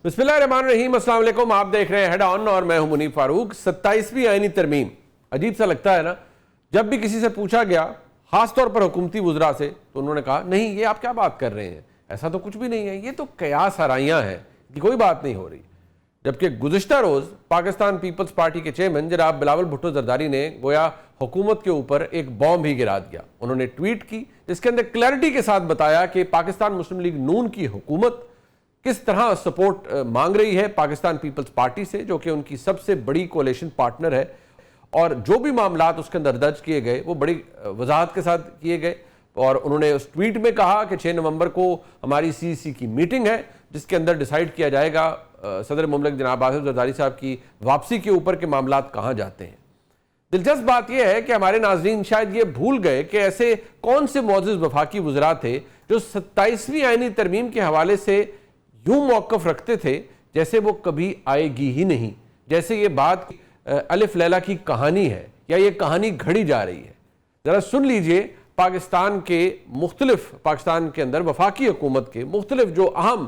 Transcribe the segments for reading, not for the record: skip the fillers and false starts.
بسم اللہ الرحمن الرحیم، السلام علیکم. آپ دیکھ رہے ہیں ہیڈ آن اور میں ہوں منیب فاروق. 27ویں آئینی ترمیم عجیب سا لگتا ہے نا. جب بھی کسی سے پوچھا گیا خاص طور پر حکومتی وزراء سے تو انہوں نے کہا نہیں یہ آپ کیا بات کر رہے ہیں، ایسا تو کچھ بھی نہیں ہے، یہ تو قیاس آرائیاں ہیں کہ کوئی بات نہیں ہو رہی. جبکہ گزشتہ روز پاکستان پیپلز پارٹی کے چیئرمین جناب بلاول بھٹو زرداری نے گویا حکومت کے اوپر ایک بام ہی گرا دیا. انہوں نے ٹویٹ کی جس کے اندر کلیئرٹی کے ساتھ بتایا کہ پاکستان مسلم لیگ نون کی حکومت کس طرح سپورٹ مانگ رہی ہے پاکستان پیپلز پارٹی سے، جو کہ ان کی سب سے بڑی کولیشن پارٹنر ہے، اور جو بھی معاملات اس کے اندر درج کیے گئے وہ بڑی وضاحت کے ساتھ کیے گئے. اور انہوں نے اس ٹویٹ میں کہا کہ 6 نومبر کو ہماری CEC کی میٹنگ ہے جس کے اندر ڈیسائیڈ کیا جائے گا صدر مملکت جناب آصف زرداری صاحب کی واپسی کے اوپر کے معاملات کہاں جاتے ہیں. دلچسپ بات یہ ہے کہ ہمارے ناظرین شاید یہ بھول گئے کہ ایسے کون سے معزز وفاقی وزراء تھے جو 27ویں آئینی ترمیم کے حوالے سے یوں موقف رکھتے تھے جیسے وہ کبھی آئے گی ہی نہیں، جیسے یہ بات الف لیلا کی کہانی ہے یا یہ کہانی گھڑی جا رہی ہے. ذرا سن لیجئے پاکستان کے اندر وفاقی حکومت کے مختلف جو اہم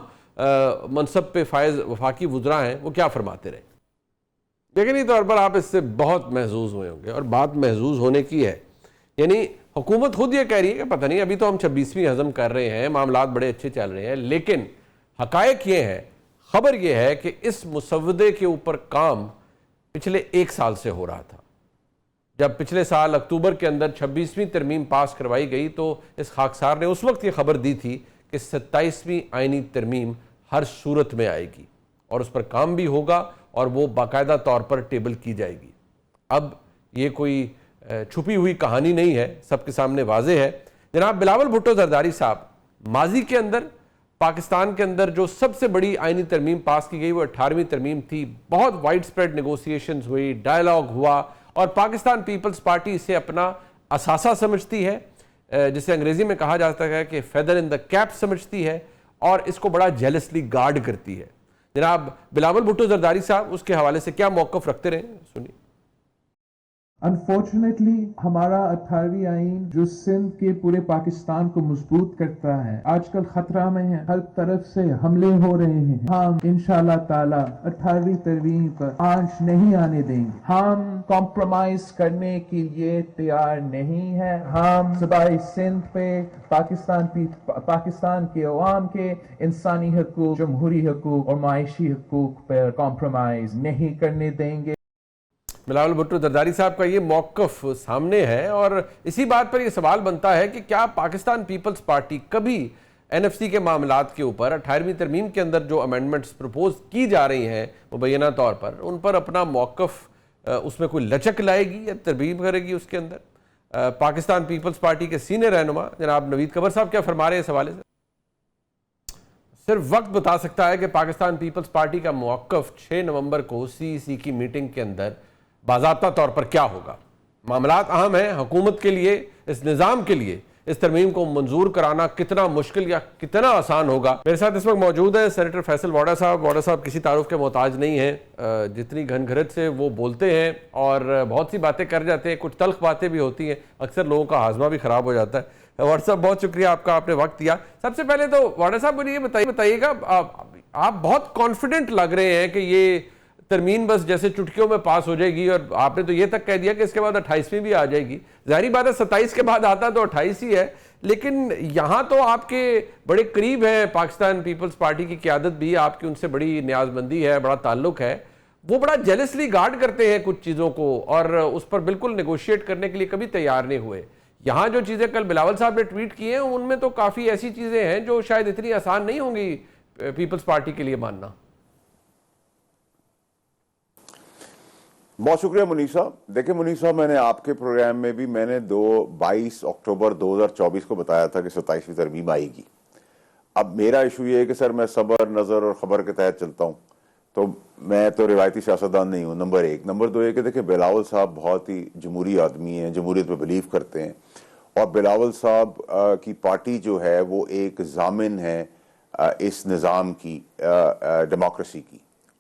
منصب پہ فائز وفاقی وزراء ہیں وہ کیا فرماتے رہے. یقینی طور پر آپ اس سے بہت محظوظ ہوئے ہوں گے، اور بات محظوظ ہونے کی ہے. یعنی حکومت خود یہ کہہ رہی ہے کہ پتہ نہیں ابھی تو ہم 26ویں ہضم کر رہے ہیں، معاملات بڑے اچھے چل رہے ہیں، لیکن حقائق یہ ہے، خبر یہ ہے کہ اس مسودے کے اوپر کام پچھلے 1 سال سے ہو رہا تھا. جب پچھلے سال اکتوبر کے اندر 26ویں ترمیم پاس کروائی گئی تو اس خاکسار نے اس وقت یہ خبر دی تھی کہ 27ویں آئینی ترمیم ہر صورت میں آئے گی اور اس پر کام بھی ہوگا اور وہ باقاعدہ طور پر ٹیبل کی جائے گی. اب یہ کوئی چھپی ہوئی کہانی نہیں ہے، سب کے سامنے واضح ہے. جناب بلاول بھٹو زرداری صاحب ماضی کے اندر پاکستان کے اندر جو سب سے بڑی آئینی ترمیم پاس کی گئی وہ 18ویں ترمیم تھی. بہت وائڈ سپریڈ نیگوسیشنز ہوئی، ڈائلاگ ہوا، اور پاکستان پیپلز پارٹی اسے اپنا اثاثہ سمجھتی ہے، جسے انگریزی میں کہا جاتا ہے کہ فیدر ان دا کیپ سمجھتی ہے، اور اس کو بڑا جیلسلی گارڈ کرتی ہے. جناب بلاول بھٹو زرداری صاحب اس کے حوالے سے کیا موقف رکھتے رہے، سنیے. انفارچونیٹلی ہمارا 18ویں آئین جو سندھ کے پورے پاکستان کو مضبوط کرتا ہے آج کل خطرہ میں ہے. ہر طرف سے حملے ہو رہے ہیں. ہم انشاءاللہ تعالی 18ویں ترمیم پر آنچ نہیں آنے دیں گے. ہم کمپرومائز کرنے کے لیے تیار نہیں ہیں. ہم صوبائی سندھ پہ پاکستان کے عوام کے انسانی حقوق، جمہوری حقوق اور معاشی حقوق پر کمپرومائز نہیں کرنے دیں گے. بلاول بھٹو زرداری صاحب کا یہ موقف سامنے ہے، اور اسی بات پر یہ سوال بنتا ہے کہ کیا پاکستان پیپلز پارٹی کبھی NFC کے معاملات کے اوپر 18ویں ترمیم کے اندر جو امینڈمنٹس پروپوز کی جا رہی ہیں مبینہ طور پر ان پر اپنا موقف اس میں کوئی لچک لائے گی یا ترمیم کرے گی اس کے اندر. پاکستان پیپلز پارٹی کے سینئر رہنما جناب نوید قبر صاحب کیا فرما رہے ہیں اس حوالے سے؟ صرف وقت بتا سکتا ہے کہ پاکستان پیپلز پارٹی کا موقف 6 نومبر کو CEC کی میٹنگ کے اندر باضابطہ طور پر کیا ہوگا. معاملات اہم ہیں حکومت کے لیے، اس نظام کے لیے اس ترمیم کو منظور کرانا کتنا مشکل یا کتنا آسان ہوگا. میرے ساتھ اس وقت موجود ہے سینیٹر فیصل واڈا صاحب. واڈا صاحب کسی تعارف کے محتاج نہیں ہیں، جتنی گھن گھرت سے وہ بولتے ہیں اور بہت سی باتیں کر جاتے ہیں، کچھ تلخ باتیں بھی ہوتی ہیں، اکثر لوگوں کا ہاضمہ بھی خراب ہو جاتا ہے. واڈا صاحب بہت شکریہ آپ کا، آپ نے وقت دیا. سب سے پہلے تو واڈا صاحب مجھے یہ بتائیے گا، آپ بہت کانفیڈنٹ لگ رہے ہیں کہ یہ ترمیم بس جیسے چٹکیوں میں پاس ہو جائے گی، اور آپ نے تو یہ تک کہہ دیا کہ اس کے بعد 28ویں بھی آ جائے گی. ظاہری بات ہے 27 کے بعد آتا تو 28 ہی ہے، لیکن یہاں تو آپ کے بڑے قریب ہیں پاکستان پیپلز پارٹی کی قیادت بھی، آپ کی ان سے بڑی نیاز مندی ہے، بڑا تعلق ہے. وہ بڑا جیلسلی گارڈ کرتے ہیں کچھ چیزوں کو اور اس پر بالکل نیگوشیٹ کرنے کے لیے کبھی تیار نہیں ہوئے. یہاں جو چیزیں کل بلاول صاحب نے ٹویٹ کی ہیں ان میں تو کافی ایسی چیزیں ہیں جو شاید اتنی آسان نہیں ہوں گی پیپلز پارٹی کے لیے ماننا. بہت شکریہ منیب صاحب. دیکھیں منیب صاحب، میں نے آپ کے پروگرام میں بھی میں نے 22 اکتوبر 2024 کو بتایا تھا کہ 27ویں ترمیم آئے گی. اب میرا ایشو یہ ہے کہ سر میں صبر، نظر اور خبر کے تحت چلتا ہوں، تو میں تو روایتی سیاستدان نہیں ہوں، نمبر 1. نمبر 2 یہ کہ دیکھیں بلاول صاحب بہت ہی جمہوری آدمی ہیں، جمہوریت پہ بلیو کرتے ہیں، اور بلاول صاحب کی پارٹی جو ہے وہ ایک ضامن ہے اس نظام کی، ڈیموکریسی کی.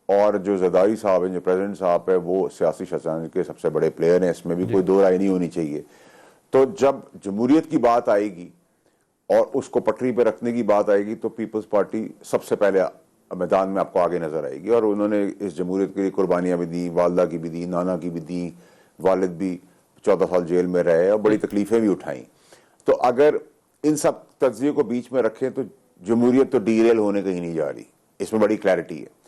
اور جو زرداری صاحب ہیں، جو پریزیڈنٹ صاحب ہے، وہ سیاسی شطرنج کے سب سے بڑے پلیئر ہیں، اس میں بھی کوئی دو رائے نہیں ہونی چاہیے. تو جب جمہوریت کی بات آئے گی اور اس کو پٹری پہ رکھنے کی بات آئے گی تو پیپلز پارٹی سب سے پہلے میدان میں آپ کو آگے نظر آئے گی. اور انہوں نے اس جمہوریت کے لیے قربانیاں بھی دیں, والدہ کی بھی دیں, نانا کی بھی دیں, والد بھی 14 سال جیل میں رہے اور بڑی تکلیفیں بھی اٹھائیں. تو اگر ان سب تجزیے کو بیچ میں رکھیں تو جمہوریت تو ڈیریل ہونے کہیں نہیں جا رہی, اس میں بڑی کلیئرٹی ہے.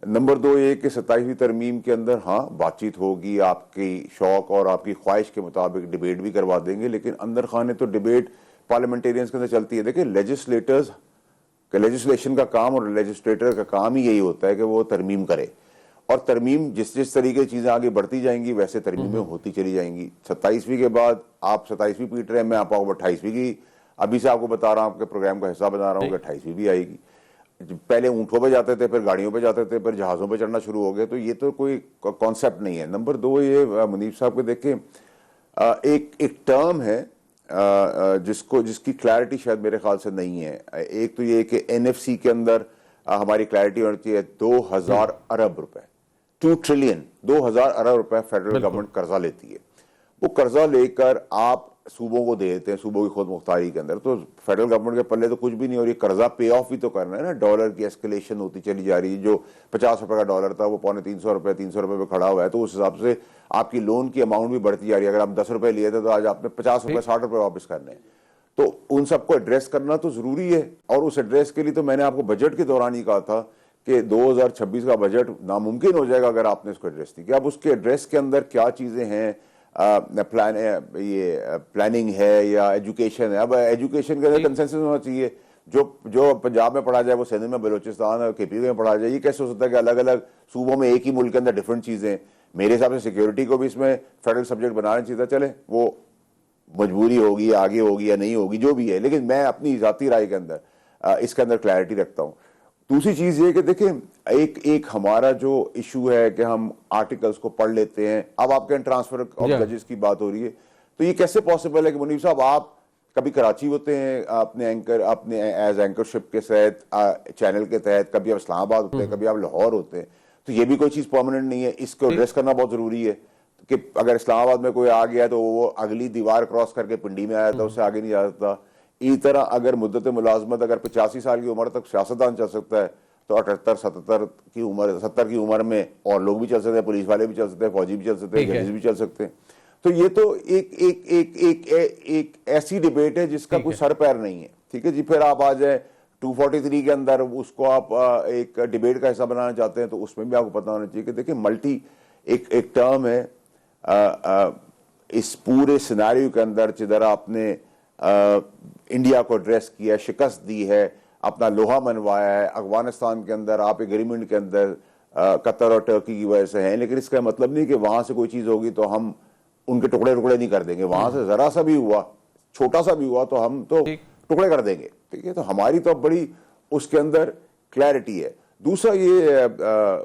نمبر 2 یہ کہ 27ویں ترمیم کے اندر ہاں بات چیت ہوگی, آپ کی شوق اور آپ کی خواہش کے مطابق ڈیبیٹ بھی کروا دیں گے, لیکن اندر خانے تو ڈیبیٹ پارلیمنٹیرینز کے اندر چلتی ہے. دیکھیں لیجسلیٹرز کہ لیجسلیشن کا کام اور لیجسلیٹر کا کام ہی یہی ہوتا ہے کہ وہ ترمیم کرے, اور ترمیم جس طریقے سے چیزیں آگے بڑھتی جائیں گی ویسے ترمیمیں ہوتی چلی جائیں گی. 27ویں کے بعد آپ 27ویں پیٹ رہے ہیں, میں آپ کو 28ویں کی ابھی سے آپ کو بتا رہا ہوں, آپ کے پروگرام کا حصہ بنا رہا ہوں کہ 28ویں بھی آئے گی. پہلے اونٹوں پہ جاتے تھے, پھر گاڑیوں پہ جاتے تھے, پھر جہازوں پہ چڑھنا شروع ہو گئے, تو یہ تو کوئی کانسیپٹ نہیں ہے. نمبر 2 یہ منیب صاحب کو دیکھیں, ایک ٹرم ہے جس کی کلیئرٹی شاید میرے خیال سے نہیں ہے. ایک تو یہ کہ NFC کے اندر ہماری کلیئرٹی ہوتی ہے 2000 ارب روپے, 2 ٹریلین 2000 ارب روپے فیڈرل گورنمنٹ قرضہ لیتی ہے. وہ قرضہ لے کر آپ صوبوں کو دے دیتے ہیں, صوبوں کی خود مختاری کے اندر, تو فیڈرل گورنمنٹ کے پلے تو کچھ بھی نہیں, اور یہ قرضہ پے آف بھی تو کرنا ہے نا. ڈالر کی ایسکیلیشن ہوتی چلی جا رہی ہے, جو 50 روپے کا ڈالر تھا وہ 350 روپے 300 روپے پہ کھڑا ہوا ہے, تو اس حساب سے آپ کی لون کی اماؤنٹ بھی بڑھتی جا رہی ہے. اگر آپ 10 روپے لیے تھے تو آج آپ نے 50 روپے 60 روپے واپس کرنے ہیں. تو ان سب کو ایڈریس کرنا تو ضروری ہے, اور اس ایڈریس کے لیے تو میں نے آپ کو بجٹ کے دوران ہی کہا تھا کہ 2026 کا بجٹ ناممکن ہو جائے گا اگر آپ نے اس کو ایڈریس نہیں کیا. اب اس کے ایڈریس کے اندر کیا چیزیں ہیں, یہ پلاننگ ہے یا ایجوکیشن ہے. اب ایجوکیشن کے اندر کنسنسس ہونا چاہیے, جو پنجاب میں پڑھا جائے وہ سندھ میں, بلوچستان اور KP میں پڑھا جائے. یہ کیسے ہو سکتا ہے کہ الگ الگ صوبوں میں ایک ہی ملک کے اندر ڈفرینٹ چیزیں. میرے حساب سے سیکیورٹی کو بھی اس میں فیڈرل سبجیکٹ بنانا چاہیے تھا. چلے وہ مجبوری ہوگی, آگے ہوگی یا نہیں ہوگی, جو بھی ہے, لیکن میں اپنی ذاتی رائے کے اندر اس کے اندر کلیئرٹی رکھتا ہوں. دوسری چیز یہ کہ دیکھیں ایک ہمارا جو ایشو ہے کہ ہم آرٹیکلز کو پڑھ لیتے ہیں. اب آپ کے ٹرانسفر آف ججز کی بات ہو رہی ہے, تو یہ کیسے پاسبل ہے کہ منیب صاحب آپ کبھی کراچی ہوتے ہیں اپنے ایز اینکرشپ کے تحت چینل کے تحت, کبھی آپ اسلام آباد ہوتے ہیں, کبھی آپ لاہور ہوتے ہیں, تو یہ بھی کوئی چیز پرماننٹ نہیں ہے. اس کو ایڈریس کرنا بہت ضروری ہے کہ اگر اسلام آباد میں کوئی آ گیا تو وہ اگلی دیوار کراس کر کے پنڈی میں آیا تھا, اس سے آگے نہیں جا سکتا. اسی طرح اگر مدت ملازمت اگر 85 سال کی عمر تک سیاستدان چل سکتا ہے تو 78 70 کی عمر میں اور لوگ بھی چل سکتے ہیں, پولیس والے بھی چل سکتے ہیں, فوجی بھی چل سکتے ہیں, ججز بھی چل سکتے ہیں. تو یہ تو ایک ایسی ڈیبیٹ ہے جس کا کوئی سر پیر نہیں ہے. ٹھیک ہے جی, پھر آپ آ جائیں 243 کے اندر, اس کو آپ ایک ڈیبیٹ کا حصہ بنانا چاہتے ہیں, تو اس میں بھی آپ کو پتہ ہونا چاہیے کہ دیکھیں ملٹی ایک ٹرم ہے اس پورے سیناریو کے اندر جدھر آپ نے انڈیا کو ایڈریس کیا, شکست دی ہے, اپنا لوہا منوایا ہے. افغانستان کے اندر آپ ایگریمنٹ کے اندر قطر اور ٹرکی کی وجہ سے ہیں, لیکن اس کا مطلب نہیں کہ وہاں سے کوئی چیز ہوگی تو ہم ان کے ٹکڑے نہیں کر دیں گے. وہاں سے ذرا سا بھی ہوا, چھوٹا سا بھی ہوا تو ہم تو ٹکڑے کر دیں گے. ٹھیک ہے, تو ہماری تو بڑی اس کے اندر کلیئرٹی ہے. دوسرا یہ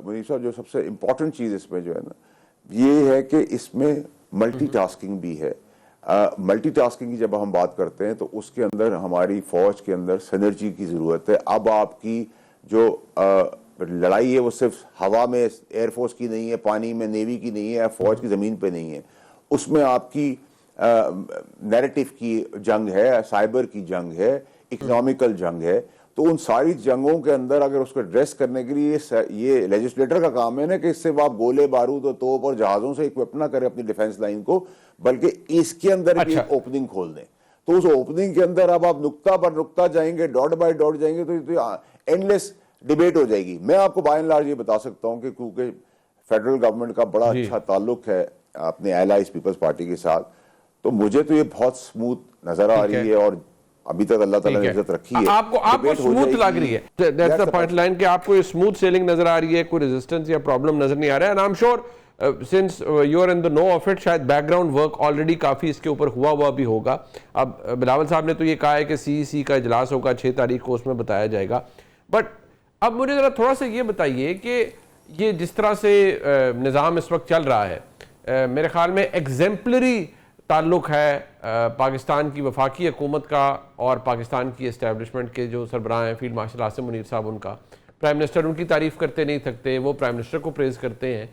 منیب صاحب جو سب سے امپورٹنٹ چیز اس میں جو ہے نا, یہ ہے کہ اس میں ملٹی ٹاسکنگ بھی ہے. ملٹی ٹاسکنگ کی جب ہم بات کرتے ہیں تو اس کے اندر ہماری فوج کے اندر سینرجی کی ضرورت ہے. اب آپ کی جو لڑائی ہے وہ صرف ہوا میں ایئر فورس کی نہیں ہے, پانی میں نیوی کی نہیں ہے, فوج کی زمین پہ نہیں ہے. اس میں آپ کی نیریٹو کی جنگ ہے, سائبر کی جنگ ہے, اکنامیکل جنگ ہے. تو ان ساری جنگوں کے اندر اگر اس کو ایڈریس کرنے کے لیے یہ لیجسلیٹر کا کام ہے نا کہ اس سے آپ گولے بارود اور توپ اور جہازوں سے اکوپ نہ کریں اپنی ڈیفنس لائن کو, بلکہ اس کے اندر بھی ایک اوپننگ کھول دیں. تو اس اوپننگ کے اندر اب آپ نقطہ بر نقطہ جائیں گے, ڈاٹ بائی ڈاٹ جائیں گے, تو اینڈلیس ڈیبیٹ ہو جائے گی. میں آپ کو بائی اینڈ لارج یہ بتا سکتا ہوں کہ کیونکہ فیڈرل گورنمنٹ کا بڑا اچھا تعلق ہے اپنے الائز پیپلز پارٹی کے ساتھ, تو مجھے تو یہ بہت سموتھ نظر آ رہی ہے, اور ابھی تک اللہ تعالیٰ نے عزت رکھی ہے. آپ کو سموتھ لگ رہی ہے, دیٹس دی پوائنٹ لائن, کہ آپ کو یہ سموتھ سیلنگ نظر آ رہی ہے, کوئی ریزسٹنس یا پرابلم نظر نہیں آ رہا ہے. And I am sure since you are in the know of it, شاید بیک گراؤنڈ ورک آلریڈی کافی اس کے اوپر ہوا بھی ہوگا. اب بلاول صاحب نے تو یہ کہا ہے کہ CEC کا اجلاس ہوگا 6 تاریخ کو, اس میں بتایا جائے گا. بٹ اب مجھے ذرا تھوڑا سا یہ بتائیے کہ یہ جس طرح سے نظام اس وقت چل رہا ہے, میرے خیال میں ایگزیمپلری تعلق ہے پاکستان کی وفاقی حکومت کا اور پاکستان کی اسٹیبلشمنٹ کے جو سربراہ ہیں, فیلڈ مارشل عاصم منیر صاحب, ان کا. پرائم منسٹر ان کی تعریف کرتے نہیں تھکتے, وہ پرائم منسٹر کو پریز کرتے ہیں.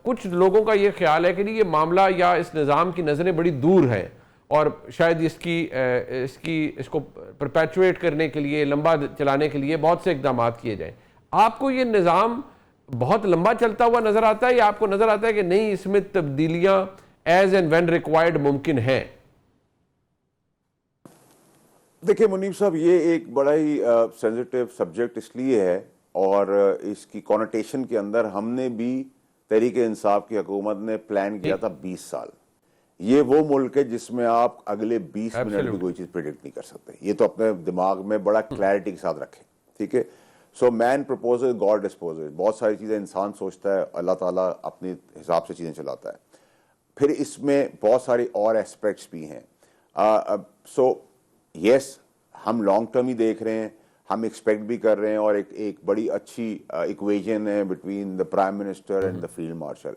کچھ لوگوں کا یہ خیال ہے کہ یہ معاملہ یا اس نظام کی نظریں بڑی دور ہیں, اور شاید اس کو پرپیچویٹ کرنے کے لیے, لمبا چلانے کے لیے بہت سے اقدامات کیے جائیں. آپ کو یہ نظام بہت لمبا چلتا ہوا نظر آتا ہے یا آپ کو نظر آتا ہے کہ نہیں اس میں تبدیلیاں ایز اینڈ وین ریکوائرڈ ممکن ہیں؟ دیکھیں منیب صاحب، یہ ایک بڑا ہی سینسٹیو سبجیکٹ اس لیے ہے اور اس کی کونوٹیشن کے اندر ہم نے بھی تحریک انصاف کی حکومت نے پلان کیا تھا 20 سال. یہ وہ ملک ہے جس میں آپ اگلے 20 منٹ بھی کوئی چیز پریڈکٹ نہیں کر سکتے. یہ تو اپنے دماغ میں بڑا کلیئرٹی کے ساتھ رکھیں، ٹھیک ہے. سو مین پرپوزز گاڈ ڈسپوزز. بہت ساری چیزیں انسان سوچتا ہے، اللہ تعالیٰ اپنے حساب سے چیزیں چلاتا ہے. پھر اس میں بہت ساری اور ایسپیکٹس بھی ہیں. سو یس، ہم لانگ ٹرم ہی دیکھ رہے ہیں، ہم ایکسپیکٹ بھی کر رہے ہیں، اور ایک بڑی اچھی ایکویژن ہے between the prime minister and the field marshal.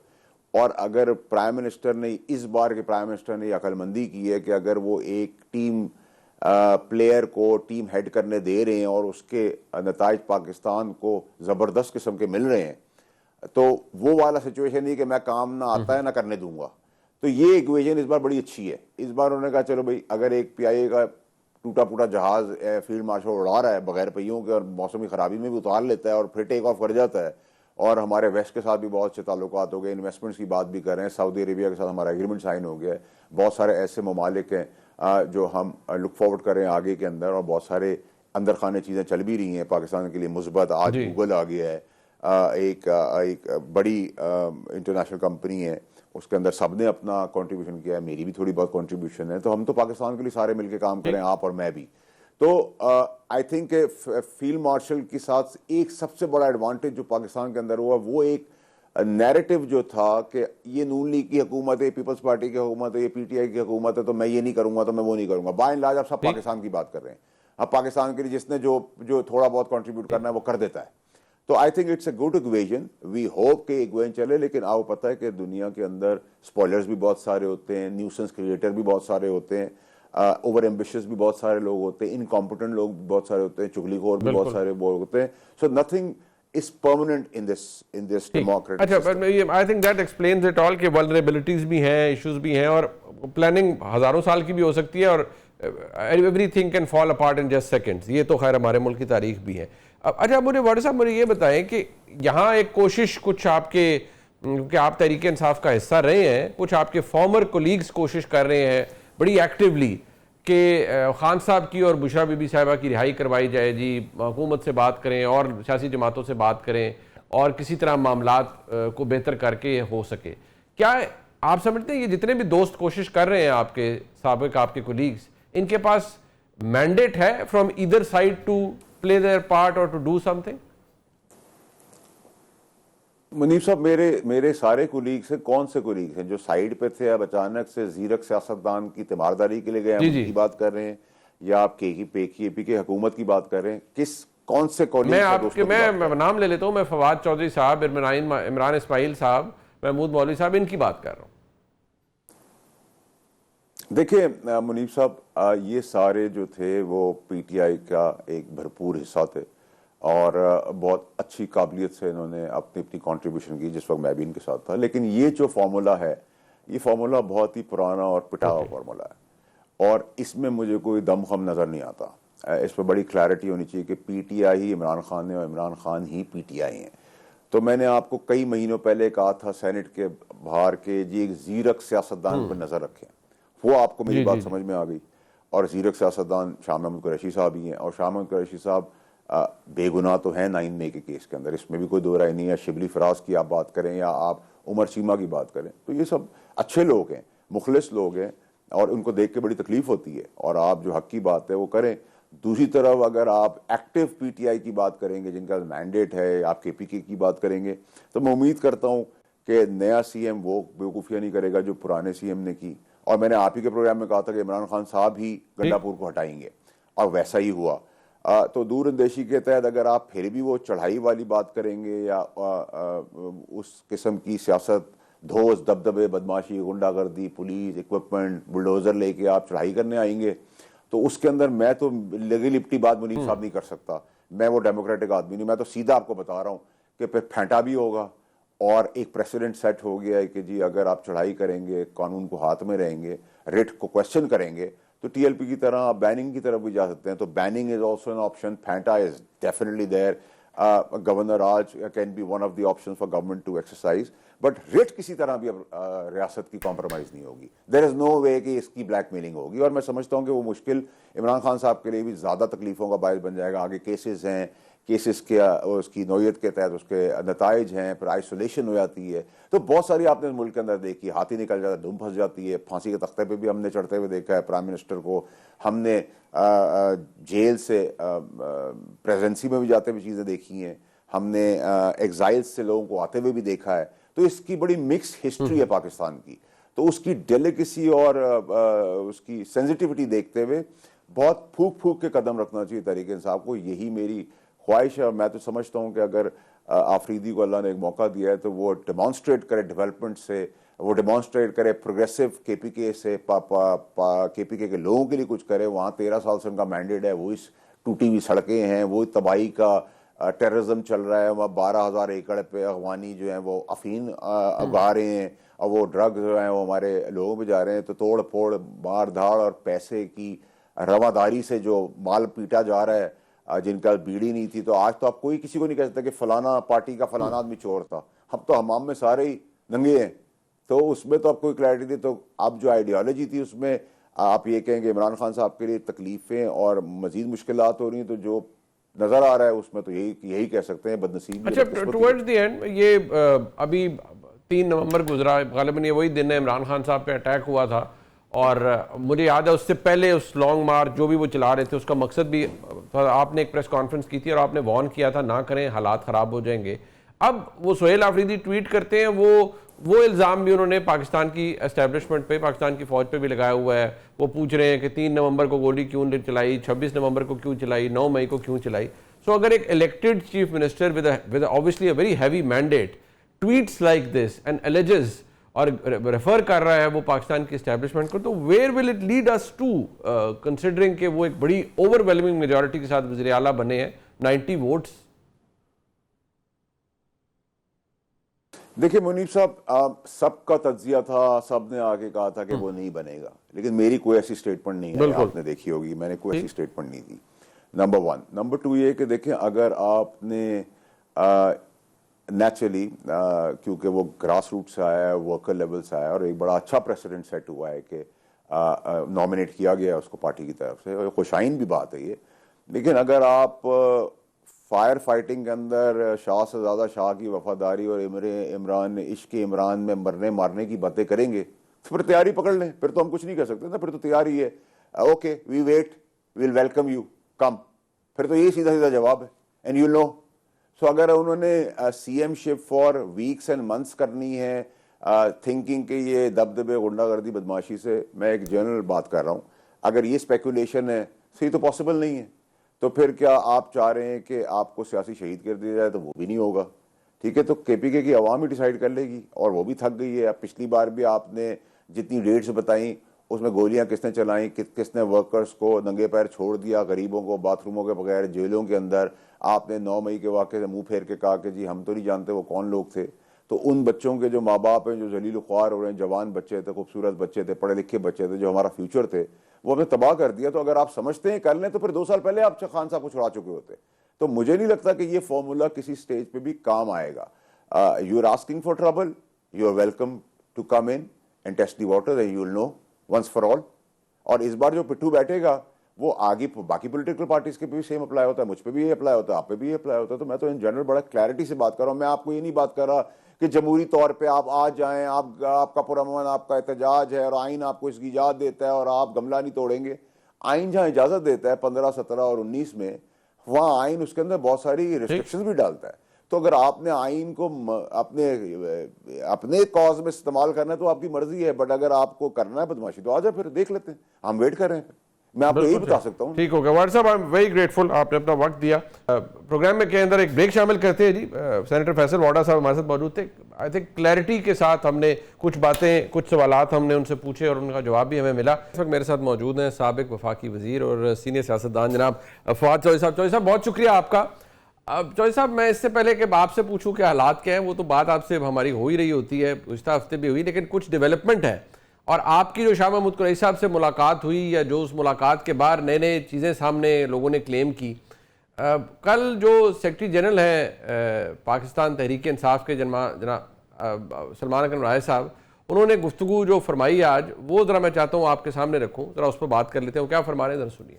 اور اگر پرائم منسٹر نے اس بار کے پرائم منسٹر نے یہ عقل مندی کی ہے کہ اگر وہ ایک ٹیم پلیئر کو ٹیم ہیڈ کرنے دے رہے ہیں اور اس کے نتائج پاکستان کو زبردست قسم کے مل رہے ہیں، تو وہ والا سچویشن نہیں کہ میں کام نہ آتا ہے نہ کرنے دوں گا. تو یہ ایکویژن اس بار بڑی اچھی ہے. اس بار انہوں نے کہا چلو بھائی، اگر ایک پی آئی اے کا ٹوٹا پھوٹا جہاز فیلڈ مارشل اڑا رہا ہے بغیر پہیوں کے اور موسمی خرابی میں بھی اتار لیتا ہے اور پھر ٹیک آف کر جاتا ہے، اور ہمارے ویسٹ کے ساتھ بھی بہت اچھے تعلقات ہو گئے، انویسٹمنٹس کی بات بھی کر رہے ہیں، سعودی عربیہ کے ساتھ ہمارا ایگریمنٹ سائن ہو گیا ہے، بہت سارے ایسے ممالک ہیں جو ہم لک فارورڈ کر رہے ہیں آگے کے اندر، اور بہت سارے اندر خانے چیزیں چل بھی رہی ہیں پاکستان کے لیے مثبت. آج گوگل آ گیا ہے، ایک بڑی انٹرنیشنل کمپنی ہے، اس کے اندر سب نے اپنا کنٹریبیوشن کیا ہے، میری بھی تھوڑی بہت کنٹریبیوشن ہے. تو ہم تو پاکستان کے لیے سارے مل کے کام کریں، آپ اور میں بھی. تو آئی تھنک کہ فیلڈ مارشل کے ساتھ ایک سب سے بڑا ایڈوانٹیج جو پاکستان کے اندر ہوا، وہ ایک نیریٹو جو تھا کہ یہ نون لیگ کی حکومت ہے، پیپلز پارٹی کی حکومت ہے، یہ پی ٹی آئی کی حکومت ہے، تو میں یہ نہیں کروں گا تو میں وہ نہیں کروں گا. بائی اینڈ لارج آپ سب پاکستان کی بات کر رہے ہیں. اب پاکستان کے لیے جس نے جو تھوڑا بہت کنٹریبیوٹ کرنا ہے وہ کر دیتا ہے. تو I think it's a good equation. We hope کہ ایکویژن چلے. لیکن آپ کو پتہ ہے کہ دنیا کے اندر اسپوائلرز بھی بہت سارے ہوتے ہیں، نیوسنس کریٹر بھی بہت سارے ہوتے ہیں، اوور ایمبیشس بھی بہت سارے لوگ ہوتے ہیں، انکمپٹنٹ لوگ بھی بہت سارے ہوتے ہیں، چغلی خور بھی بہت سارے لوگ ہوتے ہیں. سو nothing is permanent in this democratic system. I think that explains it all کہ vulnerabilities بھی ہیں، ایشوز بھی ہیں، اور پلاننگ ہزاروں سال کی بھی ہو سکتی ہے، اور everything can fall apart in just seconds. یہ تو خیر ہمارے ملک کی تاریخ بھی ہے. اچھا مجھے واڈر صاحب مجھے یہ بتائیں کہ یہاں ایک کوشش کچھ آپ کے، کیونکہ آپ تحریک انصاف کا حصہ رہے ہیں، کچھ آپ کے فارمر کولیگز کوشش کر رہے ہیں بڑی ایکٹیولی کہ خان صاحب کی اور بشرا بی بی صاحبہ کی رہائی کروائی جائے، جی حکومت سے بات کریں اور سیاسی جماعتوں سے بات کریں اور کسی طرح معاملات کو بہتر کر کے ہو سکے. کیا آپ سمجھتے ہیں یہ جتنے بھی دوست کوشش کر رہے ہیں آپ کے سابق آپ کے کولیگز، ان کے پاس مینڈیٹ ہے from either side to play their part اور to do something? Muneeb sahab, میرے سارے کولیگز ہیں. کون سے کولیگز ہیں جو سائیڈ پہ تھے اب اچانک سے زیرک سیاستدان کی تیمارداری کے لیے گئے ہیں، ان کی بات کر رہے ہیں، یا آپ کے پی کے حکومت کی بات کر رہے ہیں؟ کون سے کولیگز؟ میں نام لے لیتا ہوں، میں فواد چودھری صاحب، عمران اسماعیل صاحب، محمود مولوی صاحب، ان کی بات کر رہا ہوں. دیکھیں منیب صاحب، یہ سارے جو تھے وہ پی ٹی آئی کا ایک بھرپور حصہ تھے، اور بہت اچھی قابلیت سے انہوں نے اپنی کنٹریبیوشن کی جس وقت میں بھی ان کے ساتھ تھا. لیکن یہ جو فارمولا ہے، یہ فارمولا بہت ہی پرانا اور پٹا ہوا فارمولا ہے، اور اس میں مجھے کوئی دم خم نظر نہیں آتا. اس پہ بڑی کلیئرٹی ہونی چاہیے کہ پی ٹی آئی ہی عمران خان نے اور عمران خان ہی پی ٹی آئی ہیں. تو میں نے آپ کو کئی مہینوں پہلے کہا تھا سینٹ کے باہر کے جی ایک زیرک سیاستدان پر نظر رکھیں. وہ آپ کو میری بات سمجھ میں آ گئی. اور زیرک سیاستدان شاہ محمود قریشی صاحب ہی ہیں، اور شاہ محمود قریشی صاحب بے گناہ تو ہیں 9 مئی کے کیس کے اندر، اس میں بھی کوئی دو رائے نہیں ہے. شبلی فراز کی آپ بات کریں یا آپ عمر چیمہ کی بات کریں، تو یہ سب اچھے لوگ ہیں، مخلص لوگ ہیں، اور ان کو دیکھ کے بڑی تکلیف ہوتی ہے. اور آپ جو حق کی بات ہے وہ کریں. دوسری طرف اگر آپ ایکٹیو پی ٹی آئی کی بات کریں گے، جن کا مینڈیٹ ہے، آپ کے پی کے کی بات کریں گے، تو میں امید کرتا ہوں کہ نیا سی ایم وہ بیوقوفیاں نہیں کرے گا جو پرانے سی ایم نے کی. اور میں نے آپ ہی کے پروگرام میں کہا تھا کہ عمران خان صاحب ہی گنڈا پور کو ہٹائیں گے، اور ویسا ہی ہوا. تو دور اندیشی کے تحت اگر آپ پھر بھی وہ چڑھائی والی بات کریں گے، یا اس قسم کی سیاست، دھوس، دبدبے، بدماشی، غنڈہ گردی، پولیس، اکوپمنٹ، بلڈوزر لے کے آپ چڑھائی کرنے آئیں گے، تو اس کے اندر میں تو لگی لپٹی بات منیب صاحب نہیں کر سکتا. میں وہ ڈیموکریٹک آدمی نہیں. میں تو سیدھا آپ کو بتا رہا ہوں کہ پھر پھینٹا بھی ہوگا، اور ایک پریسیڈنٹ سیٹ ہو گیا ہے کہ جی اگر آپ چڑھائی کریں گے، قانون کو ہاتھ میں رہیں گے، ریٹ کو کوشچن کریں گے، تو ٹی ایل پی کی طرح آپ بیننگ کی طرف بھی جا سکتے ہیں. تو banning is also an option. پھینٹا is definitely there. Governor raj can be one of the option for government to exercise, but writ کسی طرح بھی اب ریاست کی کمپرومائز نہیں ہوگی. دیر از نو وے کہ اس کی بلیک میلنگ ہوگی, اور میں سمجھتا ہوں کہ وہ مشکل عمران خان صاحب کے لیے بھی زیادہ تکلیفوں کا باعث بن جائے گا. آگے کیسز ہیں, کیسز کے اس کی نوعیت کے تحت اس کے نتائج ہیں, پھر آئسولیشن ہو جاتی ہے, تو بہت ساری آپ نے ملک کے اندر دیکھی, ہاتھی نکل جاتا ہے, دھوم پھنس جاتی ہے. پھانسی کے تختے پہ بھی ہم نے چڑھتے ہوئے دیکھا ہے پرائم منسٹر کو, ہم نے جیل سے پریزنسی میں بھی جاتے ہوئے چیزیں دیکھی ہیں, ہم نے ایگزائل سے لوگوں کو آتے ہوئے بھی دیکھا ہے. تو اس کی بڑی مکس ہسٹری ہے پاکستان کی, تو اس کی ڈیلیکیسی اور اس کی سینسٹیوٹی دیکھتے ہوئے بہت پھونک پھونک کے قدم رکھنا چاہیے تحریک انصاف کو. یہی میری خواہش ہے, اور میں تو سمجھتا ہوں کہ اگر آفریدی کو اللہ نے ایک موقع دیا ہے تو وہ ڈیمانسٹریٹ کرے ڈیولپمنٹ سے, وہ ڈیمانسٹریٹ کرے پروگریسو کے پی کے سے, کے پی کے لوگوں کے لیے کچھ کرے. وہاں 13 سال سے ان کا مینڈیٹ ہے, وہ اس ٹوٹی ہوئی سڑکیں ہیں, وہ تباہی کا ٹیررزم چل رہا ہے. وہاں 12,000 ایکڑ پہ افغانی جو ہیں وہ افین اگا رہے ہیں, اور وہ ڈرگ جو ہیں وہ ہمارے لوگوں پہ جا رہے ہیں. تو توڑ پھوڑ, مار دھاڑ اور پیسے کی رواداری سے جو مال پیٹا جا رہا ہے, جن کا بیڑی نہیں تھی. تو آج تو آپ کوئی کسی کو نہیں کہہ سکتا کہ فلانا پارٹی کا فلانا آدمی چور تھا. ہم تو حمام میں سارے ہی ننگے ہیں, تو اس میں تو آپ کوئی کلیئرٹی نہیں. تو اب جو آئیڈیالوجی تھی اس میں آپ یہ کہیں کہ عمران خان صاحب کے لیے تکلیفیں اور مزید مشکلات ہو رہی ہیں, تو جو نظر آ رہا ہے اس میں تو یہی کہہ سکتے ہیں بدنصیبی. اچھا, ٹورڈز دی اینڈ یہ ابھی 3 نومبر گزرا, غالباً یہ وہی دن ہے عمران خان صاحب پہ اٹیک ہوا تھا, اور مجھے یاد ہے اس سے پہلے اس لانگ مارچ جو بھی وہ چلا رہے تھے اس کا مقصد بھی, آپ نے ایک پریس کانفرنس کی تھی اور آپ نے وارن کیا تھا نہ کریں حالات خراب ہو جائیں گے. اب وہ سہیل آفریدی ٹویٹ کرتے ہیں, وہ الزام بھی انہوں نے پاکستان کی اسٹیبلشمنٹ پہ, پاکستان کی فوج پہ بھی لگایا ہوا ہے. وہ پوچھ رہے ہیں کہ 3 نومبر کو گولی کیوں چلائی, 26 نومبر کو کیوں چلائی, 9 مئی کو کیوں چلائی. سو اگر ایک elected chief minister with obviously a very heavy mandate tweets like this and alleges اور ریفر کر رہا ہے وہ پاکستان کی اسٹیبلشمنٹ کو, تو where will it lead us to, considering کہ وہ ایک بڑی اوور ویلمنگ میجورٹی کے ساتھ وزیر اعلیٰ بنے ہیں, 90 ووٹس. دیکھیں منیب صاحب, سب کا تجزیہ تھا, سب نے آگے کہا تھا کہ وہ نہیں بنے گا, لیکن میری کوئی ایسی اسٹیٹمنٹ نہیں ہے, آپ نے دیکھی ہوگی, میں نے کوئی ایسی اسٹیٹمنٹ نہیں دی. نمبر 1. نمبر 2 یہ کہ دیکھیں اگر آپ نے نیچرلی کیونکہ وہ گراس روٹ سے آیا ہے, ورکر لیول سے آیا ہے, اور ایک بڑا اچھا پریسیڈنٹ سیٹ ہوا ہے کہ نامنیٹ کیا گیا اس کو پارٹی کی طرف سے, خوشائن بھی بات ہے یہ. لیکن اگر آپ فائر فائٹنگ کے اندر شاہ سے زیادہ شاہ کی وفاداری اور عمران عشق عمران میں مرنے مارنے کی باتیں کریں گے, تو پھر تیاری پکڑ لیں, پھر تو ہم کچھ نہیں کر سکتے نا, پھر تو تیاری ہے. Okay we wait, we will welcome you, come, پھر تو یہی سیدھا جواب ہے, اینڈ یو نو. سو اگر انہوں نے C M ship for weeks and months کرنی ہے, تھنکنگ کہ یہ دبدبے غنڈہ گردی بدماشی سے, میں ایک جنرل بات کر رہا ہوں, اگر یہ اسپیکولیشن ہے تو یہ تو پاسبل نہیں ہے. تو پھر کیا آپ چاہ رہے ہیں کہ آپ کو سیاسی شہید کر دیا جائے, تو وہ بھی نہیں ہوگا. ٹھیک ہے, تو کے پی کے کی عوام ہی ڈیسائیڈ کر لے گی, اور وہ بھی تھک گئی ہے. پچھلی بار بھی آپ نے جتنی ڈیٹس بتائیں اس میں گولیاں کس نے چلائیں, کس نے ورکرز کو ننگے پیر چھوڑ دیا, غریبوں کو باتھ روموں کے بغیر جیلوں کے اندر. آپ نے 9 مئی کے واقعے سے منہ پھیر کے کہا کہ جی ہم تو نہیں جانتے وہ کون لوگ تھے. تو ان بچوں کے جو ماں باپ ہیں جو ذلیل و خوار ہو رہے ہیں, جوان بچے تھے, خوبصورت بچے تھے, پڑھے لکھے بچے تھے, جو ہمارا فیوچر تھے, وہ ہمیں تباہ کر دیا. تو اگر آپ سمجھتے ہیں کر لیں, تو پھر 2 سال پہلے آپ خان صاحب کو چھڑا چکے ہوتے. تو مجھے نہیں لگتا کہ یہ فارمولا کسی سٹیج پہ بھی کام آئے گا. You are asking for trouble, you are welcome to come in and test the water, and you will know once for all. اور اس بار جو پٹھو بیٹھے گا وہ آگے باقی پولیٹیکل پارٹیز کے بھی سیم اپلائی ہوتا ہے, مجھ پہ بھی یہ اپلائی ہوتا ہے, آپ پہ بھی یہ اپلائی ہوتا ہے. تو میں تو ان جنرل بڑا کلیئرٹی سے بات کر رہا ہوں. میں آپ کو یہ نہیں بات کر رہا کہ جمہوری طور پہ آپ آ جائیں, آپ کا پرامن آپ کا احتجاج ہے اور آئین آپ کو اس کی اجازت دیتا ہے اور آپ گملہ نہیں توڑیں گے. آئین جہاں اجازت دیتا ہے 15, 17 اور 19 میں, وہاں آئین اس کے اندر بہت ساری ریسٹرکشنز بھی ڈالتا ہے. تو اگر آپ نے آئین کو اپنے کاز میں استعمال کرنا ہے تو آپ کی مرضی ہے, بٹ اگر آپ کو کرنا ہے بدماشی تو آ جائے, پھر دیکھ لیتے ہیں, ہم ویٹ کر رہے ہیں. میں آپ کو یہی بتا سکتا ہوں. ٹھیک ہو گیا وارڈ صاحب, آئی ایم ویری گریٹفل, آپ نے اپنا وقت دیا. پروگرام میں کے اندر ایک بریک شامل کرتے ہیں. جی سینیٹر فیصل واڈا صاحب ہمارے ساتھ موجود تھے. آئی تھنک کلیئرٹی کے ساتھ ہم نے کچھ باتیں, کچھ سوالات ہم نے ان سے پوچھے اور ان کا جواب بھی ہمیں ملا. اس وقت میرے ساتھ موجود ہیں سابق وفاقی وزیر اور سینئر سیاستدان جناب فواد چودھری صاحب. چودھری صاحب بہت شکریہ آپ کا. چودھری صاحب میں اس سے پہلے کہ آپ سے پوچھوں کہ حالات کیا ہیں, وہ تو بات آپ سے ہماری ہو ہی رہی ہوتی ہے, گزشتہ ہفتے بھی ہوئی, لیکن کچھ ڈیولپمنٹ ہے. اور آپ کی جو شاہ محمود قریشی صاحب سے ملاقات ہوئی, یا جو اس ملاقات کے بعد نئے چیزیں سامنے لوگوں نے کلیم کی, کل جو سیکرٹری جنرل ہیں پاکستان تحریک انصاف کے جناب سلمان اکرم رائے صاحب، انہوں نے گفتگو جو فرمائی آج، وہ ذرا میں چاہتا ہوں آپ کے سامنے رکھوں، ذرا اس پر بات کر لیتے ہیں، کیا فرما رہے ہیں ذرا سنیے۔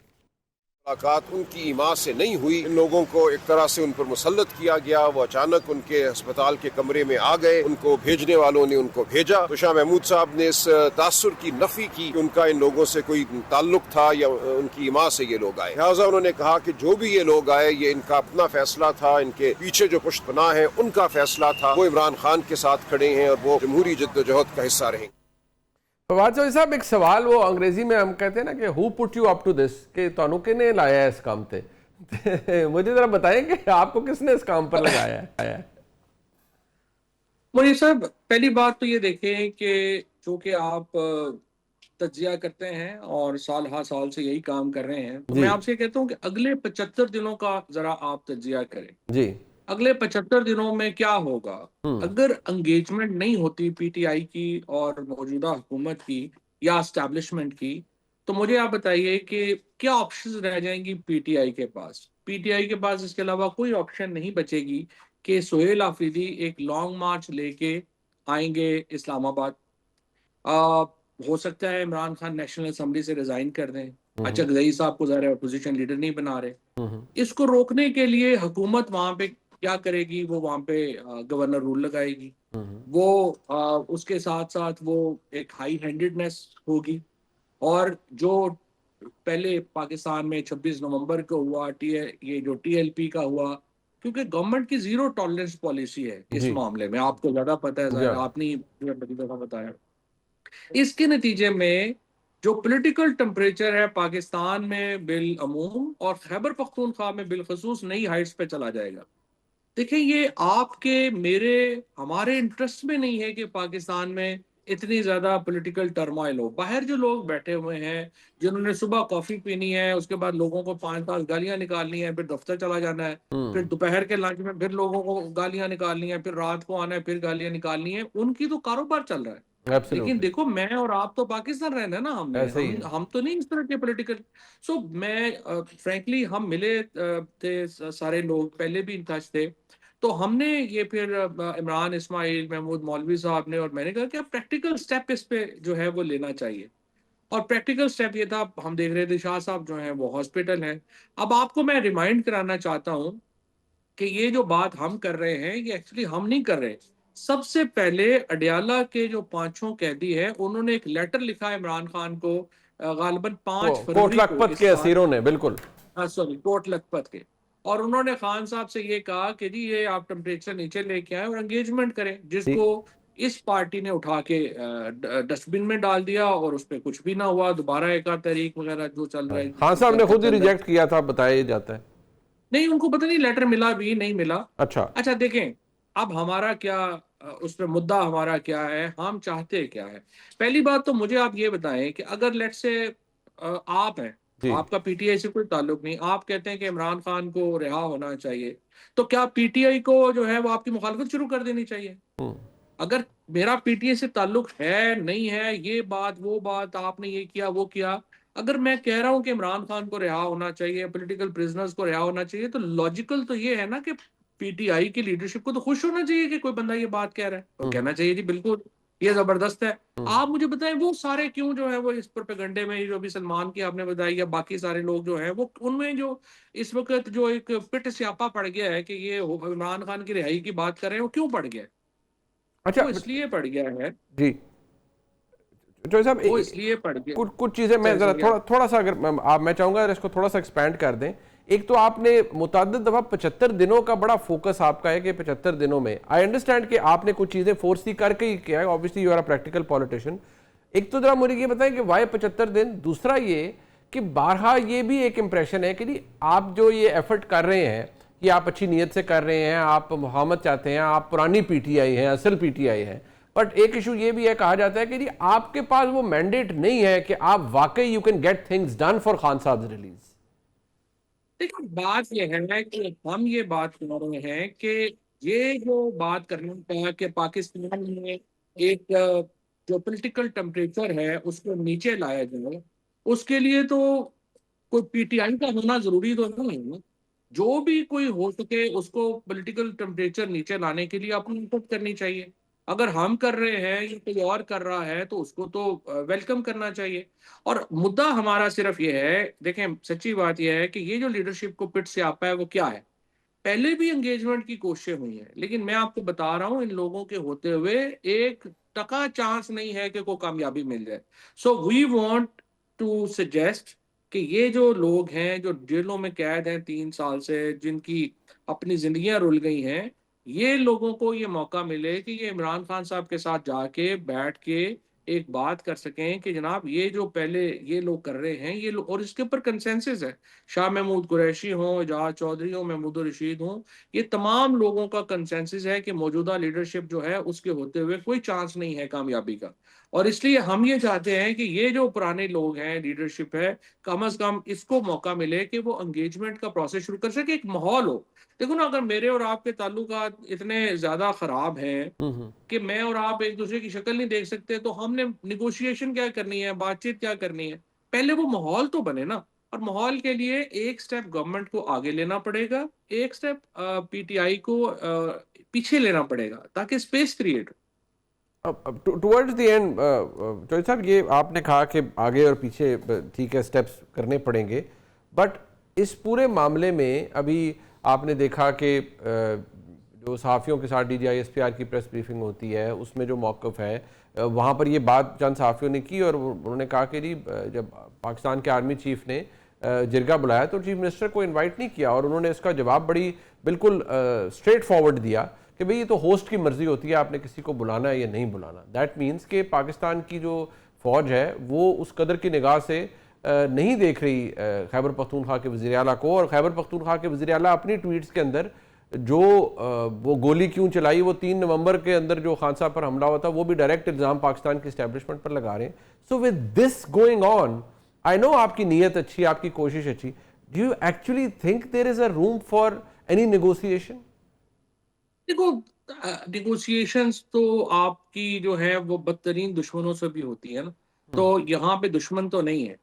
ملاقات ان کی ایما سے نہیں ہوئی، ان لوگوں کو ایک طرح سے ان پر مسلط کیا گیا، وہ اچانک ان کے ہسپتال کے کمرے میں آ گئے، ان کو بھیجنے والوں نے ان کو بھیجا۔ تو شاہ محمود صاحب نے اس تاثر کی نفی کی کہ ان کا ان لوگوں سے کوئی تعلق تھا یا ان کی ایما سے یہ لوگ آئے، لہٰذا انہوں نے کہا کہ جو بھی یہ لوگ آئے یہ ان کا اپنا فیصلہ تھا، ان کے پیچھے جو پشت پناہ ہے ان کا فیصلہ تھا، وہ عمران خان کے ساتھ کھڑے ہیں اور وہ جمہوری جدوجہد کا حصہ رہیں گے۔ فواد چودھری صاحب، ایک سوال، وہ انگریزی میں ہم کہتے ہیں نا کہ who put you up to this، کہ تانوں کنے لایا ہے اس کام تے، مجھے ذرا بتائیں کہ آپ کو کس نے اس کام پر لگایا ہے؟ مولوی صاحب، پہلی بات تو یہ دیکھیں کہ چونکہ آپ تجزیہ کرتے ہیں اور سال ہا سال سے یہی کام کر رہے ہیں، تو میں آپ سے کہتا ہوں کہ اگلے 75 دنوں کا ذرا آپ تجزیہ کریں۔ جی، اگلے 75 دنوں میں کیا ہوگا؟ اگر انگیجمنٹ نہیں ہوتی پی ٹی آئی کی اور موجودہ حکومت کی یا اسٹیبلشمنٹ کی، تو مجھے آپ بتائیے کہ کیا آپشنز رہ جائیں گی پی ٹی آئی کے پاس؟ پی ٹی آئی کے پاس اس کے علاوہ کوئی آپشن نہیں بچے گی کہ سہیل آفریدی ایک لانگ مارچ لے کے آئیں گے اسلام آباد۔ ہو سکتا ہے عمران خان نیشنل اسمبلی سے ریزائن کر دیں، اچھا صاحب کو ظاہر ہے اپوزیشن لیڈر نہیں بنا رہے۔ اس کو روکنے کے لیے حکومت وہاں پہ کیا کرے گی؟ وہ وہاں پہ گورنر رول لگائے گی، وہ اس کے ساتھ ساتھ وہ ایک ہائی ہینڈیڈنس ہوگی، اور جو پہلے پاکستان میں 26 نومبر کو ہوا، یہ جو ٹی ایل پی کا ہوا، کیونکہ گورنمنٹ کی زیرو ٹالرنس پالیسی ہے اس معاملے میں، آپ کو زیادہ پتہ ہے، ظاہر آپ نے بڑی دفعہ بتایا۔ اس کے نتیجے میں جو پولیٹیکل ٹمپریچر ہے پاکستان میں بالعموم اور خیبر پختونخوا میں بالخصوص نئی ہائٹس پہ چلا جائے گا۔ دیکھیں، یہ آپ کے میرے ہمارے انٹرسٹ میں نہیں ہے کہ پاکستان میں اتنی زیادہ پولیٹیکل ٹرمائل ہو۔ باہر جو لوگ بیٹھے ہوئے ہیں، جنہوں نے صبح کافی پینی ہے، اس کے بعد لوگوں کو 5 گالیاں نکالنی ہے، پھر دفتر چلا جانا ہے، پھر دوپہر کے لنچ میں پھر لوگوں کو گالیاں نکالنی ہے، پھر رات کو آنا ہے پھر گالیاں نکالنی ہے، ان کی تو کاروبار چل رہا ہے۔ لیکن دیکھو، میں اور آپ تو پاکستان رہنا ہے نا، ہم تو نہیں اس طرح کے پولیٹیکل۔ میں فرینکلی، ہم ملے تھے سارے لوگ، پہلے بھی ان ٹچ تھے، تو ہم نے یہ پھر عمران اسماعیل، محمود مولوی صاحب نے اور میں نے کہا کہ پریکٹیکل سٹیپ اس پہ جو ہے وہ لینا چاہیے، اور پریکٹیکل سٹیپ یہ تھا، ہم دیکھ رہے تھے شاہ صاحب جو ہیں وہ ہاسپٹل ہیں۔ اب آپ کو میں ریمائنڈ کرانا چاہتا ہوں کہ یہ جو بات ہم کر رہے ہیں یہ ایکچولی ہم نہیں کر رہے۔ سب سے پہلے اڈیالہ کے جو 5 قیدی ہیں، انہوں نے ایک لیٹر لکھا عمران خان کو، غالباً 5 کوٹ فروری کو، لکھپت کے اسیروں نے، بالکل کوٹ لکھپت کے، اور انہوں نے خان صاحب سے یہ کہا کہ جی یہ آپ ٹمپریچر نیچے لے کے آئیں اور انگیجمنٹ کریں، جس کو اس پارٹی نے اٹھا کے ڈسٹ بن میں ڈال دیا، اور اس پہ کچھ بھی نہ ہوا۔ دوبارہ ایک تحریک وغیرہ جو چل رہا ہے، خان صاحب نے خود ہی ریجیکٹ کیا تھا، بتایا جاتا ہے۔ نہیں، ان کو پتہ نہیں لیٹر ملا بھی نہیں ملا۔ اچھا دیکھیں، اب ہمارا کیا اس پہ مدعا ہمارا کیا ہے، ہم چاہتے کیا ہے؟ پہلی بات تو مجھے آپ یہ بتائیں کہ اگر لیٹ سے آپ ہیں، آپ کا پی ٹی آئی سے کوئی تعلق نہیں، آپ کہتے ہیں کہ عمران خان کو رہا ہونا چاہیے، تو کیا پی ٹی آئی کو جو ہے وہ آپ کی مخالفت شروع کر دینی چاہیے؟ اگر میرا پی ٹی آئی سے تعلق ہے نہیں ہے، یہ بات وہ بات، آپ نے یہ کیا وہ کیا، اگر میں کہہ رہا ہوں کہ عمران خان کو رہا ہونا چاہیے، پولیٹیکل پرزنرز کو رہا ہونا چاہیے، تو لاجیکل تو یہ ہے نا کہ پی ٹی آئی کی لیڈرشپ کو تو خوش ہونا چاہیے کہ کوئی بندہ یہ بات کہہ رہا ہے، اور کہنا چاہیے جی بالکل یہ زبردست ہے۔ آپ مجھے بتائیں وہ سارے کیوں جو ہے وہ اس پروپیگنڈے میں، جو بھی سلمان کی آپ نے بتائی یا باقی سارے لوگ جو ہیں، وہ ان میں جو اس وقت جو ایک پٹ سیاپا پڑ گیا ہے کہ یہ عمران خان کی رہائی کی بات کر رہے ہیں، وہ کیوں پڑ گیا ہے؟ اچھا، وہ اس لیے پڑ گیا ہے، جی چودھری صاحب، وہ اس لیے پڑ گیا، کچھ چیزیں میں ذرا تھوڑا سا، اگر میں چاہوں گا اس کو تھوڑا سا ایکسپینڈ کر دیں۔ ایک تو آپ نے متعدد دفعہ 75 دنوں کا بڑا فوکس آپ کا ہے کہ 75 دنوں میں آئی انڈرسٹینڈ کہ آپ نے کچھ چیزیں فورس کر کے ہی کیا ہے، obviously you are a practical politician۔ ایک تو ذرا مجھے یہ بتائیں کہ وائی 75 دن، دوسرا یہ کہ بارہا یہ بھی ایک امپریشن ہے کہ جی آپ جو یہ ایفرٹ کر رہے ہیں، یہ آپ اچھی نیت سے کر رہے ہیں، آپ محامت چاہتے ہیں، آپ پرانی پی ٹی آئی ہیں، اصل پی ٹی آئی ہیں، بٹ ایک ایشو یہ بھی ہے، کہا جاتا ہے کہ جی آپ کے پاس وہ مینڈیٹ نہیں ہے کہ آپ واقعی you can get things done for Khan sahab release. دیکھیں، بات یہ ہے کہ ہم یہ بات کر رہے ہیں کہ یہ جو بات کرنا کا کہ پاکستان میں ایک جو پولیٹیکل ٹمپریچر ہے اس کو نیچے لایا جائے، اس کے لیے تو کوئی پی ٹی آئی کا ہونا ضروری تو نہیں ہے نا۔ جو بھی کوئی ہو سکے اس کو پولیٹیکل ٹمپریچر نیچے لانے کے لیے اپنی مدد کرنی چاہیے. اگر ہم کر رہے ہیں یا کوئی اور کر رہا ہے تو اس کو تو ویلکم کرنا چاہیے. اور مدعا ہمارا صرف یہ ہے، دیکھیں سچی بات یہ ہے کہ یہ جو لیڈرشپ کو پٹ سے آپا ہے وہ کیا ہے. پہلے بھی انگیجمنٹ کی کوششیں ہوئی ہیں، لیکن میں آپ کو بتا رہا ہوں ان لوگوں کے ہوتے ہوئے ایک ٹکا چانس نہیں ہے کہ کوئی کامیابی مل جائے. سو وی وانٹ ٹو سجیسٹ کہ یہ جو لوگ ہیں جو جیلوں میں قید ہیں 3 سال سے، جن کی اپنی زندگیاں رل گئی ہیں، یہ لوگوں کو یہ موقع ملے کہ یہ عمران خان صاحب کے ساتھ جا کے بیٹھ کے ایک بات کر سکیں کہ جناب یہ جو پہلے یہ لوگ کر رہے ہیں یہ لوگ، اور اس کے اوپر کنسنسس ہے. شاہ محمود قریشی ہوں، اجاز چودھری ہوں، محمود الرشید ہوں، یہ تمام لوگوں کا کنسنسس ہے کہ موجودہ لیڈرشپ جو ہے اس کے ہوتے ہوئے کوئی چانس نہیں ہے کامیابی کا. اور اس لیے ہم یہ چاہتے ہیں کہ یہ جو پرانے لوگ ہیں، لیڈرشپ ہے، کم از کم اس کو موقع ملے کہ وہ انگیجمنٹ کا پروسیس شروع کر سکے، ایک ماحول ہو. دیکھو نا، اگر میرے اور آپ کے تعلقات اتنے زیادہ خراب ہیں کہ میں اور آپ ایک دوسرے کی شکل نہیں دیکھ سکتے تو ہم نے نیگوشیشن کیا کرنی ہے، بات چیت کیا کرنی ہے. پہلے وہ ماحول تو بنے نا. اور ماحول کے لیے ایک سٹیپ گورنمنٹ کو آگے لینا پڑے گا، ایک سٹیپ پی ٹی آئی کو پیچھے لینا پڑے گا تاکہ space create who. Towards the end Chaudhry صاحب، یہ آپ نے کہا کہ آگے اور پیچھے ٹھیک ہے سٹیپس کرنے پڑیں گے، بٹ اس پورے معاملے میں ابھی آپ نے دیکھا کہ جو صحافیوں کے ساتھ D G I S P R کی پریس بریفنگ ہوتی ہے اس میں جو موقف ہے وہاں پر یہ بات چند صحافیوں نے کی، اور انہوں نے کہا کہ جی جب پاکستان کے آرمی چیف نے جرگہ بلایا تو چیف منسٹر کو انوائٹ نہیں کیا، اور انہوں نے اس کا جواب بڑی بالکل اسٹریٹ فارورڈ دیا کہ بھئی یہ تو ہوسٹ کی مرضی ہوتی ہے، آپ نے کسی کو بلانا ہے یا نہیں بلانا. دیٹ مینس کہ پاکستان کی جو فوج ہے وہ اس قدر کی نگاہ سے نہیں دیکھ رہی خیبر پختونخوا کے وزیر اعلیٰ کو، اور خیبر پختونخوا کے وزیر اعلیٰ اپنی ٹویٹس کے اندر جو وہ گولی کیوں چلائی، وہ 3 نومبر کے اندر جو خان صاحب پر حملہ ہوا تھا، وہ بھی ڈائریکٹ الزام پاکستان کی اسٹیبلشمنٹ پر لگا رہے ہیں. So with this going on, آئی نو آپ کی نیت اچھی، آپ کی کوشش اچھی، do you actually think there is a room for any negotiation? دیکھو، نیگوسیشنز تو آپ کی جو ہے وہ بدترین دشمنوں سے بھی ہوتی ہے نا. تو یہاں پہ دشمن تو نہیں ہے،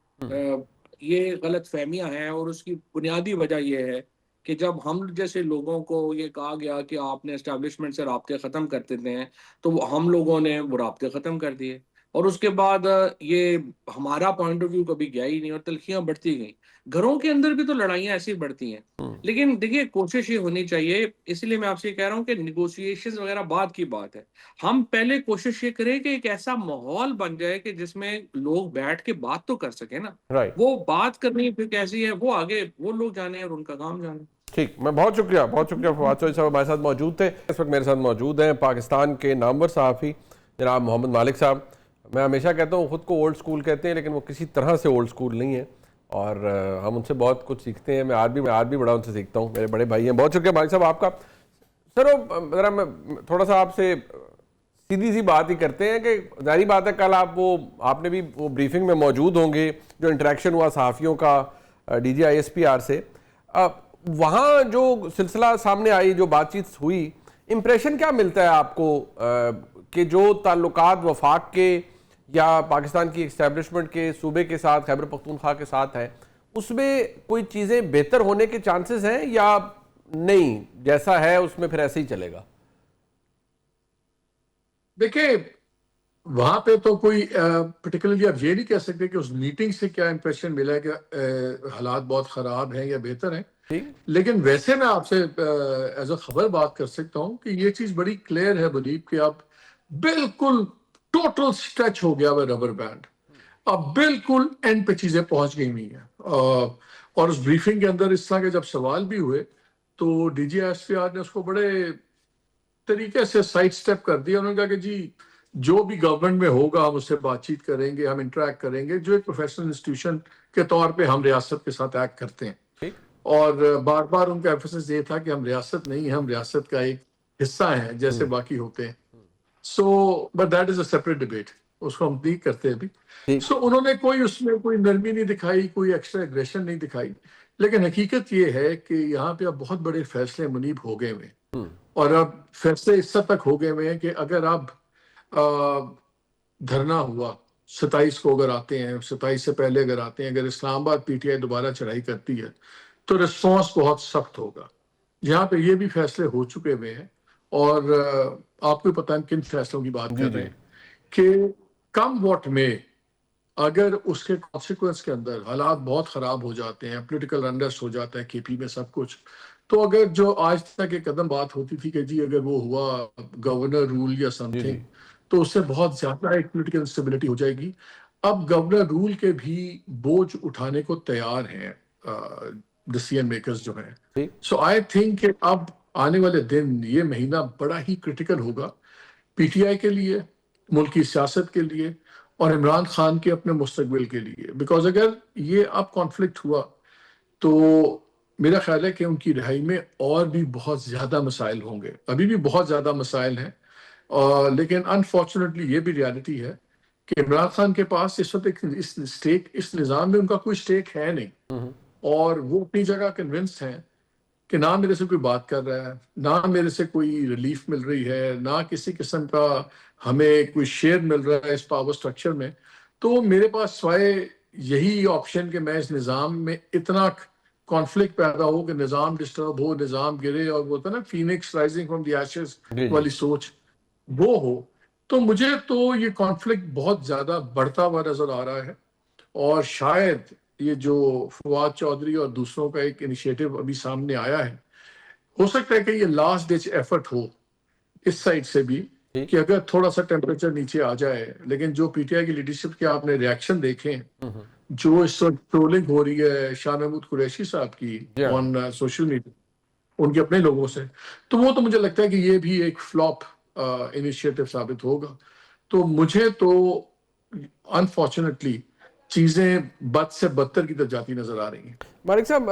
یہ غلط فہمیاں ہیں. اور اس کی بنیادی وجہ یہ ہے کہ جب ہم جیسے لوگوں کو یہ کہا گیا کہ آپ نے اسٹیبلشمنٹ سے رابطے ختم کر دیتے ہیں، تو ہم لوگوں نے وہ رابطے ختم کر دیے. اور اس کے بعد یہ ہمارا پوائنٹ آف ویو کبھی گیا ہی نہیں، اور تلخیاں بڑھتی گئیں. گھروں کے اندر بھی تو لڑائیاں ایسی بڑھتی ہیں. لیکن دیکھیے کوشش یہ ہونی چاہیے، اس لیے میں آپ سے یہ کہہ رہا ہوں کہ نیگوسیشن وغیرہ بعد کی بات ہے. ہم پہلے کوشش یہ کریں کہ ایک ایسا ماحول بن جائے کہ جس میں لوگ بیٹھ کے بات تو کر سکیں نا. رائٹ. وہ بات کرنی پھر کیسی ہے وہ آگے وہ لوگ جانے اور ان کا کام جانے. ٹھیک، میں بہت شکریہ فواد چودھری صاحب ہمارے ساتھ موجود تھے. اس وقت میرے ساتھ موجود ہیں پاکستان کے نامور صحافی جناب محمد مالک صاحب. میں ہمیشہ کہتا ہوں خود کو اولڈ سکول کہتے ہیں، لیکن وہ کسی طرح سے اولڈ سکول نہیں ہے، اور ہم ان سے بہت کچھ سیکھتے ہیں. میں آج بھی بڑا ان سے سیکھتا ہوں، میرے بڑے بھائی ہیں. بہت شکریہ مالک صاحب آپ کا. سر ذرا میں تھوڑا سا آپ سے سیدھی سی بات ہی کرتے ہیں کہ ظاہری بات ہے کل آپ نے بھی وہ بریفنگ میں موجود ہوں گے جو انٹریکشن ہوا صحافیوں کا D G I S P R سے. وہاں جو سلسلہ سامنے آئی، جو بات چیت ہوئی، امپریشن کیا ملتا ہے آپ کو کہ جو تعلقات وفاق کے یا پاکستان کی اسٹیبلشمنٹ کے صوبے کے ساتھ خیبر پختونخوا کے ساتھ ہے، اس میں کوئی چیزیں بہتر ہونے کے چانسز ہیں یا نہیں، جیسا ہے اس میں پھر ایسے ہی چلے گا؟ دیکھیں، وہاں پہ تو کوئی پرٹیکولرلی آپ یہ نہیں کہہ سکتے کہ اس میٹنگ سے کیا امپریشن ملا ہے کہ حالات بہت خراب ہیں یا بہتر ہیں. لیکن ویسے میں آپ سے ایز اے خبر بات کر سکتا ہوں کہ یہ چیز بڑی کلیئر ہے مدیب کہ اب بالکل ٹوٹل اسٹریچ ہو گیا وہ ربر بینڈ. اب بالکل اینڈ پہ چیزیں پہنچ گئی ہوئی ہیں. اور اس بریفنگ کے اندر اس طرح کے جب سوال بھی ہوئے تو D G S P R نے اس کو بڑے طریقے سے سائڈ سٹیپ کر دیا. انہوں نے کہا کہ جی جو بھی گورنمنٹ میں ہوگا ہم اس سے بات چیت کریں گے، ہم انٹریکٹ کریں گے، جو ایک پروفیشنل انسٹیٹیوشن کے طور پہ ہم ریاست کے ساتھ ایکٹ کرتے ہیں. اور بار بار ان کا ایمفیسس یہ تھا کہ ہم ریاست نہیں ہیں، ہم ریاست کا ایک حصہ ہیں جیسے باقی ہوتے ہیں. So but that is a separate debate, اس کو ہم نہیں کرتے ابھی. سو انہوں نے کوئی اس میں کوئی نرمی نہیں دکھائی، کوئی ایکسٹرا ایگریشن نہیں دکھائی. لیکن حقیقت یہ ہے کہ یہاں پہ اب بہت بڑے فیصلے منیب ہو گئے ہوئے ہیں، اور اب فیصلے اس حد تک ہو گئے ہوئے ہیں کہ اگر اب دھرنا ہوا 27 کو، اگر آتے ہیں 27 سے پہلے اگر آتے ہیں، اگر اسلام آباد پی ٹی آئی دوبارہ چڑھائی کرتی ہے تو رسپانس بہت سخت ہوگا. یہاں پہ یہ بھی فیصلے ہو چکے ہوئے ہیں اور آپ کو پتہ ہے کن فیصلوں کی بات کر رہے ہیں کہ کم ووٹ میں اگر اس کے کانسیکوینس کے اندر حالات بہت خراب ہو جاتے ہیں, پولیٹیکل انریسٹ ہو جاتا ہے کے پی میں سب کچھ, تو اگر جو آج تک ایک قدم بات ہوتی تھی کہ جی اگر وہ ہوا گورنر رول یا سم تھنگ, تو اس سے بہت زیادہ ایک پولیٹیکل انسٹیبلٹی ہو جائے گی. اب گورنر رول کے بھی بوجھ اٹھانے کو تیار ہیں ڈیسیژن میکرز جو ہیں. سو آئی تھنک کہ اب آنے والے دن, یہ مہینہ بڑا ہی کریٹیکل ہوگا پی ٹی آئی کے لیے, ملک کی سیاست کے لیے اور عمران خان کے اپنے مستقبل کے لیے. بیکاز اگر یہ اب کانفلکٹ ہوا تو میرا خیال ہے کہ ان کی رہائی میں اور بھی بہت زیادہ مسائل ہوں گے. ابھی بھی بہت زیادہ مسائل ہیں, لیکن انفارچونیٹلی یہ بھی ریالٹی ہے کہ عمران خان کے پاس اس وقت اس نظام میں ان کا کوئی اسٹیک ہے نہیں, اور وہ اپنی جگہ کنونسڈ ہیں کہ نہ میرے سے کوئی بات کر رہا ہے, نہ میرے سے کوئی ریلیف مل رہی ہے, نہ کسی قسم کا ہمیں کوئی شیئر مل رہا ہے اس پاور سٹرکچر میں. تو میرے پاس سوائے یہی آپشن کہ میں اس نظام میں اتنا کانفلکٹ پیدا ہو کہ نظام ڈسٹرب ہو, نظام گرے, اور وہ ہوتا ہے نا Phoenix rising from the Ashes والی سوچ, وہ ہو. تو مجھے تو یہ کانفلکٹ بہت زیادہ بڑھتا ہوا نظر آ رہا ہے, اور شاید یہ جو فواد چودھری اور دوسروں کا ایک انیشیٹو ابھی سامنے آیا ہے, ہو سکتا ہے کہ یہ لاسٹ ڈچ ایفرٹ ہو اس سائڈ سے بھی کہ اگر تھوڑا سا ٹیمپریچر نیچے آ جائے. لیکن جو پی ٹی آئی کی لیڈرشپ کے آپ نے ریاکشن دیکھیں, جو اس وقت ٹرولنگ ہو رہی ہے شاہ محمود قریشی صاحب کی آن سوشل میڈیا ان کے اپنے لوگوں سے, تو وہ تو مجھے لگتا ہے کہ یہ بھی ایک فلاپ انیشیٹو ثابت ہوگا. تو مجھے تو انفارچونیٹلی چیزیں بد سے بدتر کی طرف جاتی نظر آ رہی ہیں. مالک صاحب,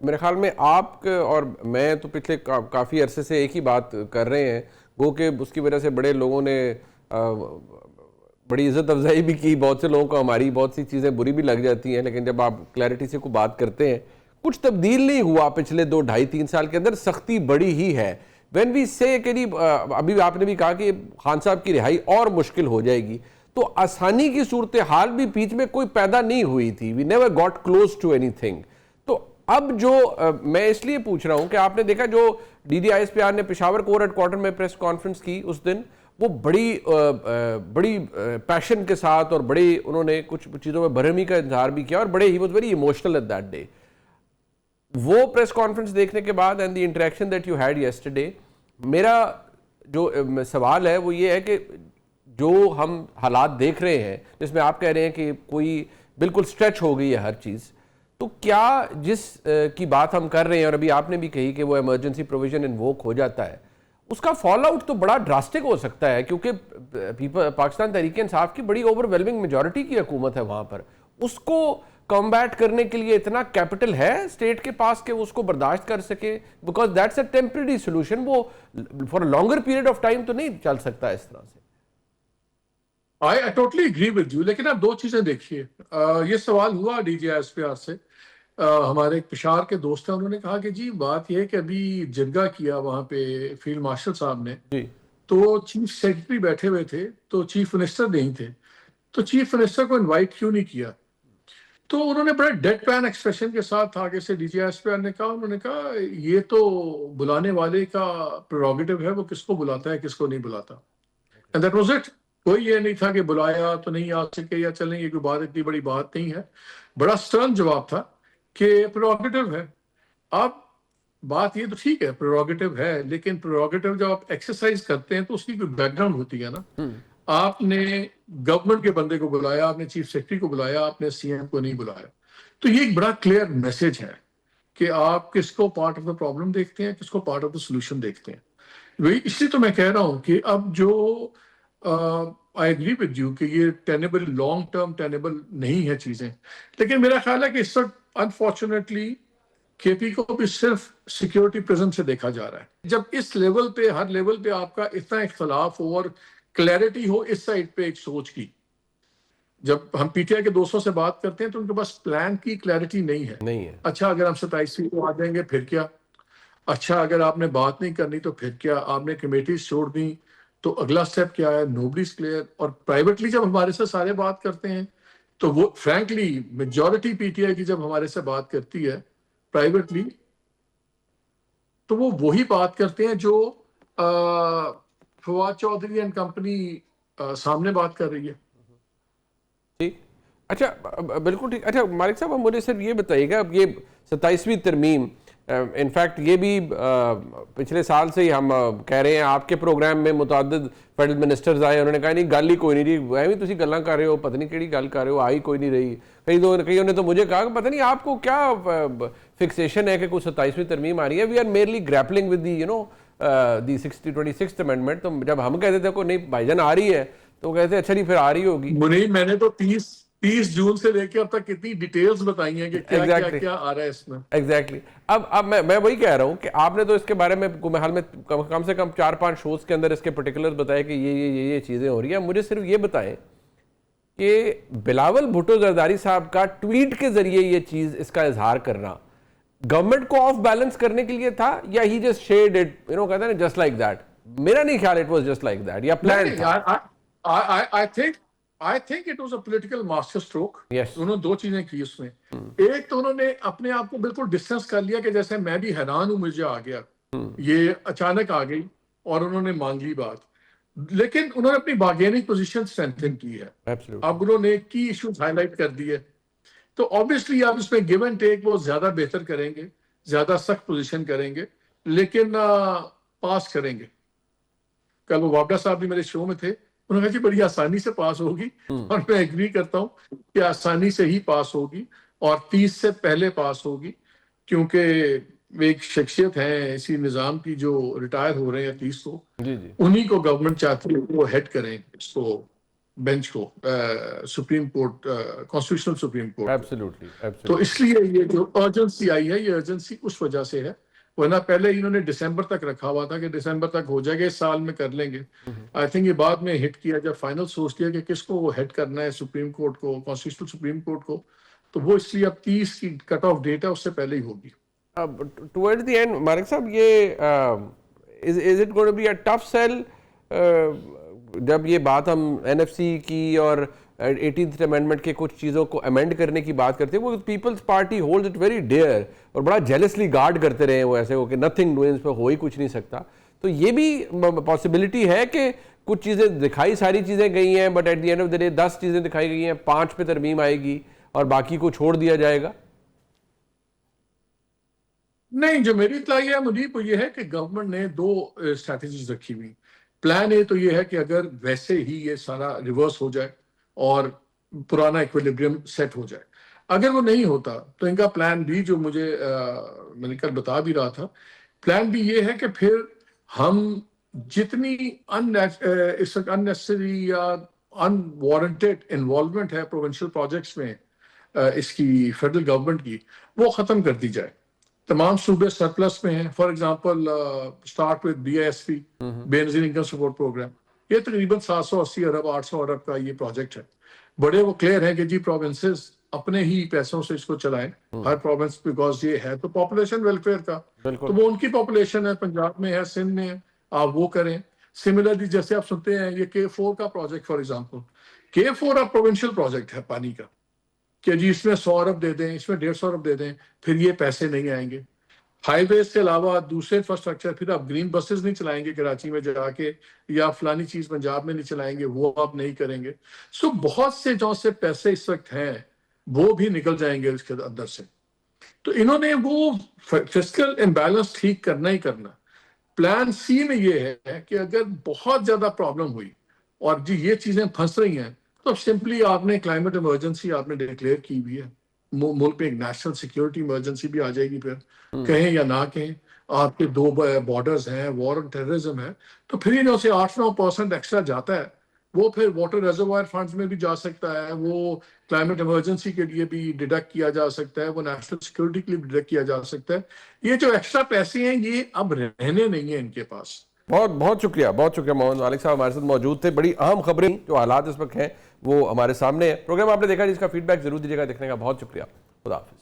میرے خیال میں آپ اور میں تو پچھلے کافی عرصے سے ایک ہی بات کر رہے ہیں, گو کہ اس کی وجہ سے بڑے لوگوں نے بڑی عزت افزائی بھی کی, بہت سے لوگوں کو ہماری بہت سی چیزیں بری بھی لگ جاتی ہیں, لیکن جب آپ کلیئرٹی سے کوئی بات کرتے ہیں, کچھ تبدیل نہیں ہوا پچھلے 2-2.5-3 سال کے اندر, سختی بڑی ہی ہے. وین وی سے کہ ابھی آپ نے بھی کہا کہ خان صاحب کی رہائی اور مشکل ہو جائے گی, تو آسانی کی صورتحال بھی بیچ میں کوئی پیدا نہیں ہوئی تھی. We never got close to anything. تو اب جو میں اس لیے پوچھ رہا ہوں کہ آپ نے دیکھا جو D D I S P R نے پشاور کور ہیڈ کوارٹر میں پریس کانفرنس کی اس دن, وہ بڑی پیشن کے ساتھ اور بڑی انہوں نے کچھ چیزوں میں برہمی کا اظہار بھی کیا, اور بڑے ہی was very emotional at that day. وہ پریس کانفرنس دیکھنے کے بعد and the interaction that you had yesterday, میرا جو سوال ہے وہ یہ ہے کہ جو ہم حالات دیکھ رہے ہیں جس میں آپ کہہ رہے ہیں کہ کوئی بالکل سٹریچ ہو گئی ہے ہر چیز, تو کیا جس کی بات ہم کر رہے ہیں, اور ابھی آپ نے بھی کہی کہ وہ ایمرجنسی پروویژن انووک ہو جاتا ہے, اس کا فال آؤٹ تو بڑا ڈراسٹک ہو سکتا ہے, کیونکہ پاکستان تحریک انصاف کی بڑی اوور ویلمنگ میجورٹی کی حکومت ہے وہاں پر. اس کو کمبیٹ کرنے کے لیے اتنا کیپٹل ہے اسٹیٹ کے پاس کہ وہ اس کو برداشت کر سکے, because that's a temporary solution, وہ for a longer period of time تو نہیں چل سکتا اس طرح سے. I totally agree with you, لیکن آپ دو چیزیں دیکھیے. یہ سوال ہوا D G I S P R سے, ہمارے ایک پشاور کے دوست ہیں, انہوں نے کہا کہ جی بات یہ ہے کہ ابھی جرگہ کیا وہاں پہ فیلڈ مارشل صاحب نے, تو چیف سیکرٹری بیٹھے ہوئے تھے, تو چیف منسٹر نہیں تھے, تو چیف منسٹر کو انوائٹ کیوں نہیں کیا. تو انہوں نے بڑے ڈیڈ پین ایکسپریشن کے ساتھ آگے سے D G I S P R نے کہا, انہوں نے کہا یہ تو بلانے والے کا پریروگیٹو ہے, وہ کس کو بلاتا ہے کس کو نہیں بلاتا. And that was it. کوئی یہ نہیں تھا کہ بلایا تو نہیں آ سکے یا چلیں, یہ کوئی بات اتنی بڑی بات نہیں ہے. بڑا سٹرن جواب تھا کہ پریروگیٹو ہے. اب بات یہ تو ٹھیک ہے پریروگیٹو ہے, لیکن پریروگیٹو جب آپ ایکسرسائز کرتے ہیں تو اس کی کوئی بیک گراؤنڈ ہوتی ہے نا. آپ نے گورنمنٹ کے بندے کو بلایا, آپ نے چیف سیکرٹری کو بلایا, آپ نے سی ایم کو نہیں بلایا. تو یہ ایک بڑا کلیئر میسج ہے کہ آپ کس کو پارٹ آف دا پرابلم دیکھتے ہیں, کس کو پارٹ آف دا سولوشن دیکھتے ہیں. وہی اس لیے تو میں کہہ رہا ہوں کہ اب جو آئی ایگری ود یو کہ یہ ٹینیبل لانگ ٹرم ٹینیبل نہیں ہے چیزیں, لیکن میرا خیال ہے کہ اس وقت انفارچونیٹلی کے پی کو بھی صرف سیکیورٹی پرزم سے دیکھا جا رہا ہے. جب اس لیول پہ ہر لیول پہ آپ کا اتنا اختلاف ہو اور کلیئرٹی ہو اس سائڈ پہ ایک سوچ کی, جب ہم پی ٹی آئی کے دوستوں سے بات کرتے ہیں تو ان کے پاس پلان کی کلیئرٹی نہیں ہے. اچھا اگر ہم 27 کو آ جائیں گے پھر کیا, اچھا اگر آپ نے بات نہیں کرنی تو پھر کیا, آپ نے کمیٹیز چھوڑ دی تو اگلا سٹیپ کیا ہے, نوبڈی از کلیئر. اور پرائیویٹلی جب ہمارے سے سارے بات کرتے ہیں تو وہ frankly majority P T I کی جب ہمارے سے بات کرتی ہے پرائیویٹلی تو وہ وہی بات کرتے ہیں جو فواد چودھری اینڈ کمپنی سامنے بات کر رہی ہے. ٹھیک. اچھا بالکل ٹھیک. اچھا مالک صاحب مجھے صرف یہ بتائیے گا, اب یہ 27ویں ترمیم انفیکٹ یہ بھی پچھلے سال سے ہی ہم کہہ رہے ہیں, آپ کے پروگرام میں متعدد فیڈرل منسٹرز آئے, انہوں نے کہا نہیں گل ہی کوئی نہیں رہی, ایویں تسی گلاں کر رہے ہو, پتہ نہیں کیڑی گل کر رہے ہو, آئی کوئی نہیں رہی. کئیوں نے تو مجھے کہا کہ پتہ نہیں آپ کو کیا فکسیشن ہے کہ کوئی 27ویں ترمیم آ رہی ہے. We are merely grappling with the the 26th amendment. تو جب ہم کہتے تھے کہ نہیں بھائی جان آ رہی ہے تو کہتے اچھا نہیں پھر آ رہی ہوگی. منیب میں نے تو 30 جون سے لے کے اب تک کتنی ڈیٹیلز بتائی ہیں کہ کیا آ رہا ہے اس میں. ایگزیکٹلی. اب میں وہی کہہ رہا ہوں کہ آپ نے تو اس کے بارے میں حال میں کم سے کم 4-5 شوز کے اندر اس کے پرٹیکولر بتائے کہ یہ چیزیں ہو رہی ہیں. مجھے صرف یہ بتائیں کہ بلاول بھٹو زرداری صاحب کا ٹویٹ کے ذریعے یہ چیز اس کا اظہار کرنا گورنمنٹ کو آف بیلنس کرنے کے لیے تھا یا ہی جسٹ شیئرڈ اٹ کہتے ہیں نا جسٹ لائک دیٹ. میرا نہیں خیال it was just like that یا پلان تھا. I think it was a political master stroke. Yes. انہوں نے 2 چیزیں کی اس میں. ایک تو انہوں نے اپنے آپ کو بالکل ڈسٹینس کر لیا کہ جیسے میں بھی حیران ہوں, مجھے آ گیا, یہ اچانک آ گئی اور انہوں نے مانگ لی بات. لیکن انہوں نے اپنی بارگیننگ پوزیشن اسٹرینتھن کی ہے. اب انہوں نے کی ایشوز ہائی لائٹ کر دی ہے, تو آبویسلی آپ اس میں گیو اینڈ ٹیک وہ زیادہ بہتر کریں گے, زیادہ سخت پوزیشن کریں گے, لیکن پاس کریں گے. کل وہ وابڈا صاحب بھی میرے شو میں تھے, انہوں نے کہا جی بڑی آسانی سے پاس ہوگی, اور میں ایگری کرتا ہوں کہ آسانی سے ہی پاس ہوگی اور 30 سے پہلے پاس ہوگی, کیونکہ ایک شخصیت ہے اسی نظام کی جو ریٹائر ہو رہے ہیں 30 کو, انہی کو گورنمنٹ چاہتی ہے وہ ہیڈ کریں اس کو, بینچ کو, supreme court, constitutional supreme court. تو اس لیے یہ جو ارجنسی آئی ہے, یہ ارجنسی اس وجہ سے ہے, ورنہ پہلے انہوں نے دسمبر تک رکھا ہوا تھا کہ دسمبر تک ہو جائے گا, اس سال میں کر لیں گے. آئی تھنک یہ بعد میں ہٹ کیا جب فائنل سوچ لیا کہ کس کو وہ ہیڈ کرنا ہے, سپریم کورٹ کو, کانسٹیٹیوشنل سپریم کورٹ کو, تو وہ اس لیے اب 30 کی کٹ آف ڈیٹ ہے, اس سے پہلے ہی ہوگی. Toward the end Malik sahab یہ is it going to be a tough sell جب یہ بات ہم این ایف سی کی اور 18th امینڈمنٹ کے کچھ چیزوں کو امینڈ کرنے کی بات کرتے ہیں, وہ Peoples Party hold it very dear اور بڑا جیلسلی گارڈ کرتے رہے وہ ایسے ہو کہ نتھنگ ڈوئنگ, اس پہ ہو ہی کچھ نہیں سکتا. تو یہ بھی پاسبلٹی ہے کہ کچھ چیزیں دکھائی, ساری چیزیں گئی ہیں, but at the end of the day 10 چیزیں دکھائی گئی ہیں, 5 پہ ترمیم آئے گی اور باقی کو چھوڑ دیا جائے گا. نہیں, جو میری اطلاع ہے منیب وہ یہ ہے کہ گورنمنٹ نے 2 اسٹریٹجیز رکھی ہوئی. پلان اے تو یہ ہے کہ اگر ویسے ہی یہ سارا ریورس ہو جائے اور پرانا ایکویلیبریم سیٹ ہو جائے, اگر وہ نہیں ہوتا تو ان کا پلان بی جو مجھے میں نے کل بتا بھی رہا تھا, پلان بی یہ ہے کہ پھر ہم جتنی اننیسری یا ان وارنٹیڈ انوالومنٹ ہے پروونشل پروجیکٹس میں اس کی فیڈرل گورنمنٹ کی, وہ ختم کر دی جائے. تمام صوبے سرپلس میں ہیں. For example start with BISP, بے نظیر انکم سپورٹ پروگرام, یہ تقریباً 780 ارب 800 ارب کا یہ پروجیکٹ ہے. بڑے وہ کلیئر ہیں کہ جی پروونسز اپنے ہی پیسوں سے اس کو چلائیں, ہر پروونس, بیکاز یہ ہے تو پاپولیشن ویلفیئر کا, تو وہ ان کی پاپولیشن ہے, پنجاب میں ہے, سندھ میں ہے, آپ وہ کریں. سملرلی جیسے آپ سنتے ہیں یہ K4 کا پروجیکٹ, فار ایگزامپل K4 اب پروونشل پروجیکٹ ہے پانی کا, کہ جی اس میں 100 ارب دے دیں, اس میں 150 ارب دے دیں, پھر یہ پیسے نہیں آئیں گے. ہائی ویز کے علاوہ دوسرے انفراسٹرکچر, پھر آپ گرین بسز نہیں چلائیں گے کراچی میں جا کے, یا فلانی چیز پنجاب میں نہیں چلائیں گے, وہ آپ نہیں کریں گے. سو بہت سے جو سے پیسے اس وقت ہیں وہ بھی نکل جائیں گے اس کے اندر سے. تو انہوں نے وہ فسکل امبیلنس ٹھیک کرنا ہی کرنا. پلان سی میں یہ ہے کہ اگر بہت زیادہ پرابلم ہوئی اور جی یہ چیزیں پھنس رہی ہیں, تو سمپلی آپ نے کلائمیٹ ایمرجنسی آپ نے ڈکلیئر کی ہوئی ہے, ملک میں ایک نیشنل سیکیورٹی ایمرجنسی بھی آ جائے گی. پھر کہیں یا نہ کہیں, آپ کے 2 بارڈرز ہیں, وار اور ٹیررزم ہے, تو پھر انہوں سے 8-9% ایکسٹرا جاتا ہے, وہ پھر واٹر ریزروائر فنڈز میں بھی جا سکتا ہے, وہ کلائمیٹ ایمرجنسی کے لیے بھی ڈیڈکٹ کیا جا سکتا ہے, وہ نیشنل سیکیورٹی کے لیے بھی ڈیڈکٹ کیا جا سکتا ہے. یہ جو ایکسٹرا پیسے ہیں یہ اب رہنے نہیں ہیں ان کے پاس. بہت شکریہ محمد مالک صاحب ہمارے ساتھ موجود تھے. بڑی اہم خبریں جو حالات اس وقت ہیں وہ ہمارے سامنے ہیں. پروگرام آپ نے دیکھا, جس کا فیڈ بیک ضرور دیجیے گا. دیکھنے کا بہت شکریہ. خدا حافظ.